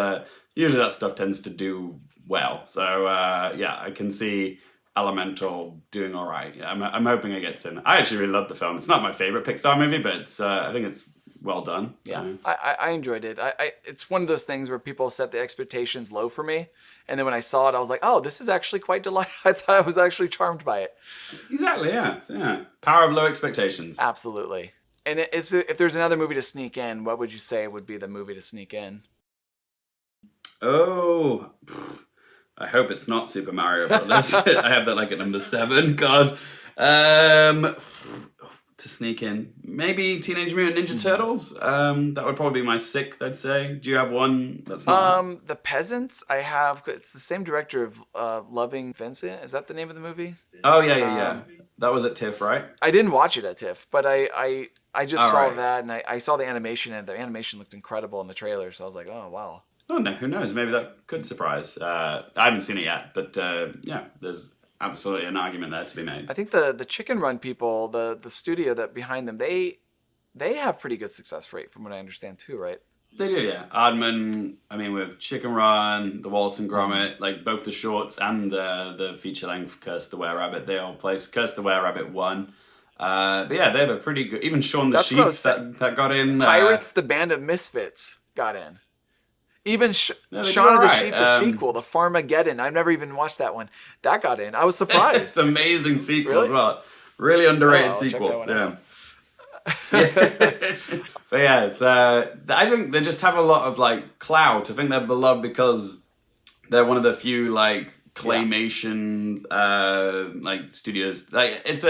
usually that stuff tends to do well. So I can see Elemental doing all right. I'm hoping it gets in. I actually really love the film. It's not my favorite Pixar movie, but I think it's well done. Yeah, so. I enjoyed it. It's one of those things where people set the expectations low for me, and then when I saw it, I was like, oh, this is actually quite delightful. I thought I was actually charmed by it. Exactly, yeah. Power of low expectations. Absolutely. And if there's another movie to sneak in, what would you say would be the movie to sneak in? Oh, I hope it's not Super Mario Brothers. I have that like at number 7. God. To sneak in, maybe Teenage Mutant Ninja Turtles. That would probably be my 6th, I'd say. Do you have one that's not? The Peasants. I have. It's the same director of Loving Vincent. Is that the name of the movie? Oh yeah. That was at TIFF, right? I didn't watch it at TIFF, but I just saw that, and I saw the animation, and the animation looked incredible in the trailer. So I was like, oh wow. Oh no, who knows? Maybe that could surprise. I haven't seen it yet, but there's absolutely an argument there to be made. I think the Chicken Run people, the studio that behind them, they have pretty good success rate from what I understand too, right? They do, yeah. Aardman, with Chicken Run, The Wallace and Gromit, like both the shorts and the feature length Curse the Were-Rabbit, they all placed. Curse the Were-Rabbit won. But yeah, they have a pretty good. Even Shaun the Sheep that got in. Pirates, the Band of Misfits got in. Even Shaun of the Sheep, the sequel, the Farmageddon. I've never even watched that one. That got in. I was surprised. It's an amazing sequel as well. Really underrated sequel. Yeah. But yeah, it's. I think they just have a lot of like clout. I think they're beloved because they're one of the few like claymation like studios. Like it's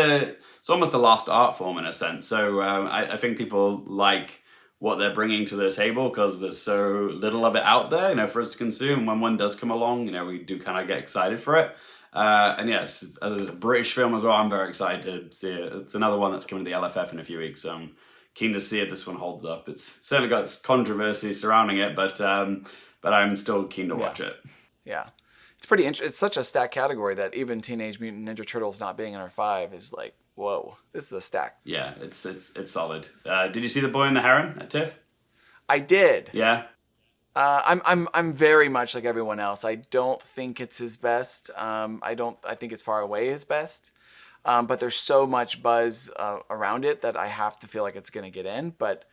almost a lost art form in a sense. So I think people like what they're bringing to the table because there's so little of it out there, you know, for us to consume. When one does come along, you know, we do kind of get excited for it. And yes, as a British film as well, I'm very excited to see it. It's another one that's coming to the LFF in a few weeks, so I'm keen to see if this one holds up. It's certainly got controversy surrounding it, but I'm still keen to watch it. Yeah. It's pretty interesting. It's such a stacked category that even Teenage Mutant Ninja Turtles not being in our 5 is like, whoa, this is a stack. Yeah, it's solid. Did you see The Boy and the Heron at TIFF? I did. Yeah. I'm very much like everyone else. I don't think it's his best. I think it's far away his best. But there's so much buzz around it that I have to feel like it's gonna get in. But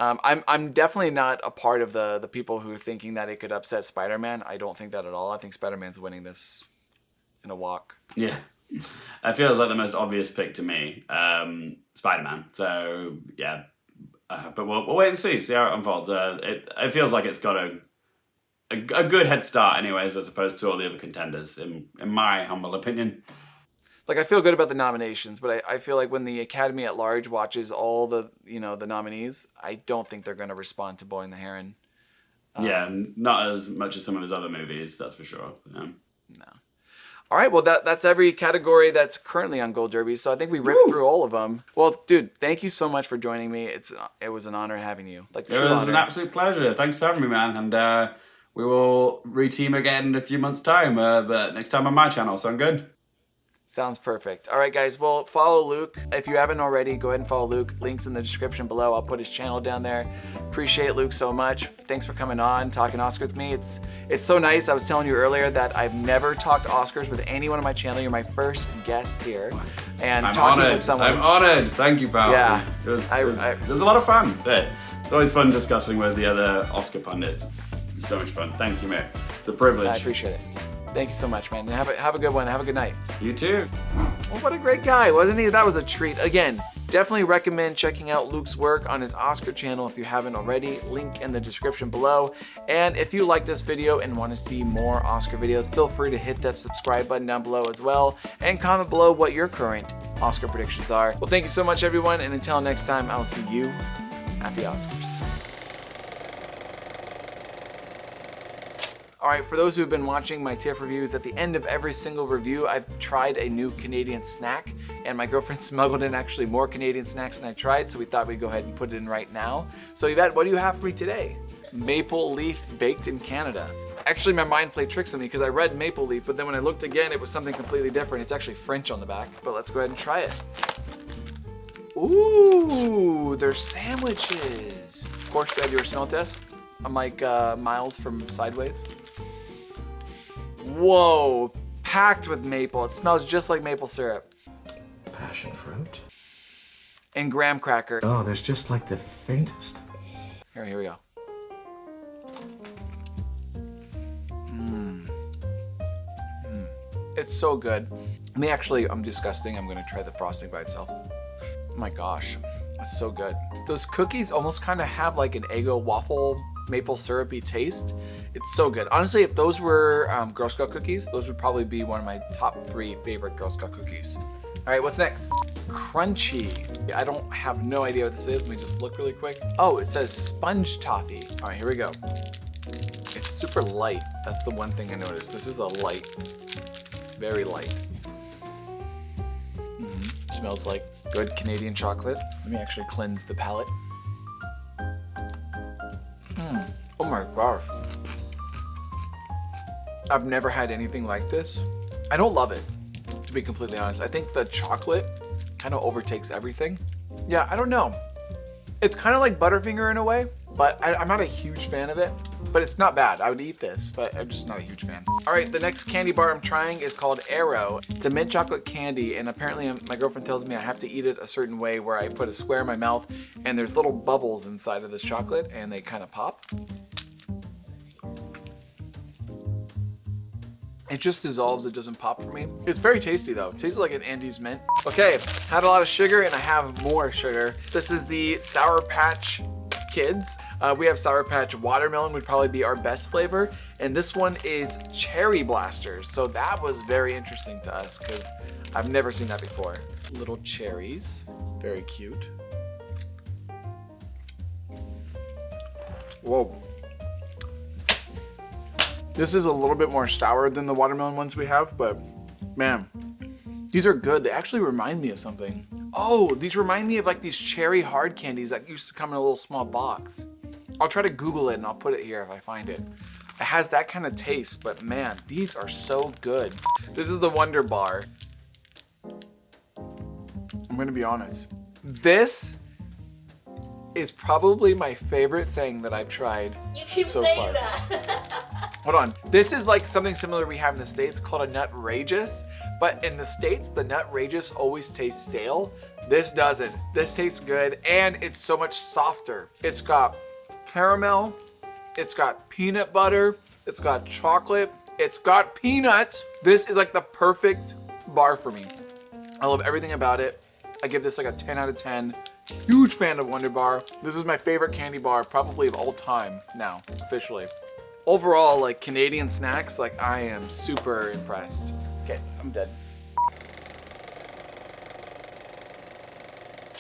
I'm definitely not a part of the people who are thinking that it could upset Spider-Man. I don't think that at all. I think Spider-Man's winning this in a walk. Yeah. It feels like the most obvious pick to me, Spider-Man. So yeah, but we'll wait and see how it unfolds. It feels like it's got a good head start, anyways, as opposed to all the other contenders, in my humble opinion. Like I feel good about the nominations, but I feel like when the Academy at large watches all the the nominees, I don't think they're going to respond to Boy and the Heron. Yeah, not as much as some of his other movies, that's for sure. Yeah. No. All right, well, that's every category that's currently on Gold Derby, so I think we ripped through all of them. Well, dude, thank you so much for joining me. It was an honor having you. Like, it was an absolute pleasure. Thanks for having me, man. And we will re-team again in a few months' time, but next time on my channel. Sound good? Sounds perfect. All right, guys. Well, follow Luke. If you haven't already, go ahead and follow Luke. Links in the description below. I'll put his channel down there. Appreciate Luke so much. Thanks for coming on, talking Oscars with me. It's so nice. I was telling you earlier that I've never talked Oscars with anyone on my channel. You're my first guest here. And I'm talking honored. with someone. I'm honored. Thank you, pal. Yeah. It was a lot of fun. It's always fun discussing with the other Oscar pundits. It's so much fun. Thank you, mate. It's a privilege. I appreciate it. Thank you so much, man. And have a good one. Have a good night. You too. Well, what a great guy, wasn't he? That was a treat. Again, definitely recommend checking out Luke's work on his Oscar channel if you haven't already. Link in the description below. And if you like this video and want to see more Oscar videos, feel free to hit that subscribe button down below as well. And comment below what your current Oscar predictions are. Well, thank you so much, everyone. And until next time, I'll see you at the Oscars. All right, for those who've been watching my TIFF reviews, at the end of every single review, I've tried a new Canadian snack, and my girlfriend smuggled in actually more Canadian snacks than I tried, so we thought we'd go ahead and put it in right now. So Yvette, what do you have for me today? Maple leaf baked in Canada. Actually, my mind played tricks on me because I read maple leaf, but then when I looked again, it was something completely different. It's actually French on the back, but let's go ahead and try it. Ooh, they're sandwiches. Of course, do I do a smell test? I'm like Miles from Sideways. Whoa, packed with maple. It smells just like maple syrup. Passion fruit? And graham cracker. Oh, there's just like the faintest. Here we go. It's so good. I'm disgusting. I'm gonna try the frosting by itself. Oh my gosh, it's so good. Those cookies almost kind of have like an Eggo waffle maple syrupy taste. It's so good. Honestly, if those were Girl Scout cookies, those would probably be one of my top 3 favorite Girl Scout cookies. All right, what's next? Crunchy. I don't have no idea what this is. Let me just look really quick. Oh, it says sponge toffee. All right, here we go. It's super light. That's the one thing I noticed. This is a light. It's very light. Smells like good Canadian chocolate. Let me actually cleanse the palate. Oh my gosh. I've never had anything like this. I don't love it, to be completely honest. I think the chocolate kind of overtakes everything. Yeah, I don't know. It's kind of like Butterfinger in a way, but I'm not a huge fan of it. But it's not bad. I would eat this, but I'm just not a huge fan. All right, the next candy bar I'm trying is called Arrow. It's a mint chocolate candy, and apparently my girlfriend tells me I have to eat it a certain way where I put a square in my mouth, and there's little bubbles inside of this chocolate, and they kind of pop. It just dissolves, it doesn't pop for me. It's very tasty though. It tastes like an Andes mint. Okay, had a lot of sugar and I have more sugar. This is the Sour Patch kids. We have Sour Patch Watermelon would probably be our best flavor. And this one is Cherry Blasters. So that was very interesting to us because I've never seen that before. Little cherries, very cute. Whoa. This is a little bit more sour than the watermelon ones we have, but man, these are good. They actually remind me of something. Oh, these remind me of like these cherry hard candies that used to come in a little small box. I'll try to Google it and I'll put it here if I find it. It has that kind of taste, but man, these are so good. This is the Wonder Bar. I'm gonna be honest. This is probably my favorite thing that I've tried You keep so saying far. that. Hold on. This is like something similar we have in the States called a Nutrageous, but in the States, the Nutrageous always tastes stale. This doesn't. This tastes good, and it's so much softer. It's got caramel, it's got peanut butter, it's got chocolate, it's got peanuts. This is like the perfect bar for me. I love everything about it. I give this like a 10 out of 10. Huge fan of Wonder Bar. This is my favorite candy bar probably of all time now, officially. Overall, like Canadian snacks, like I am super impressed. Okay, I'm dead.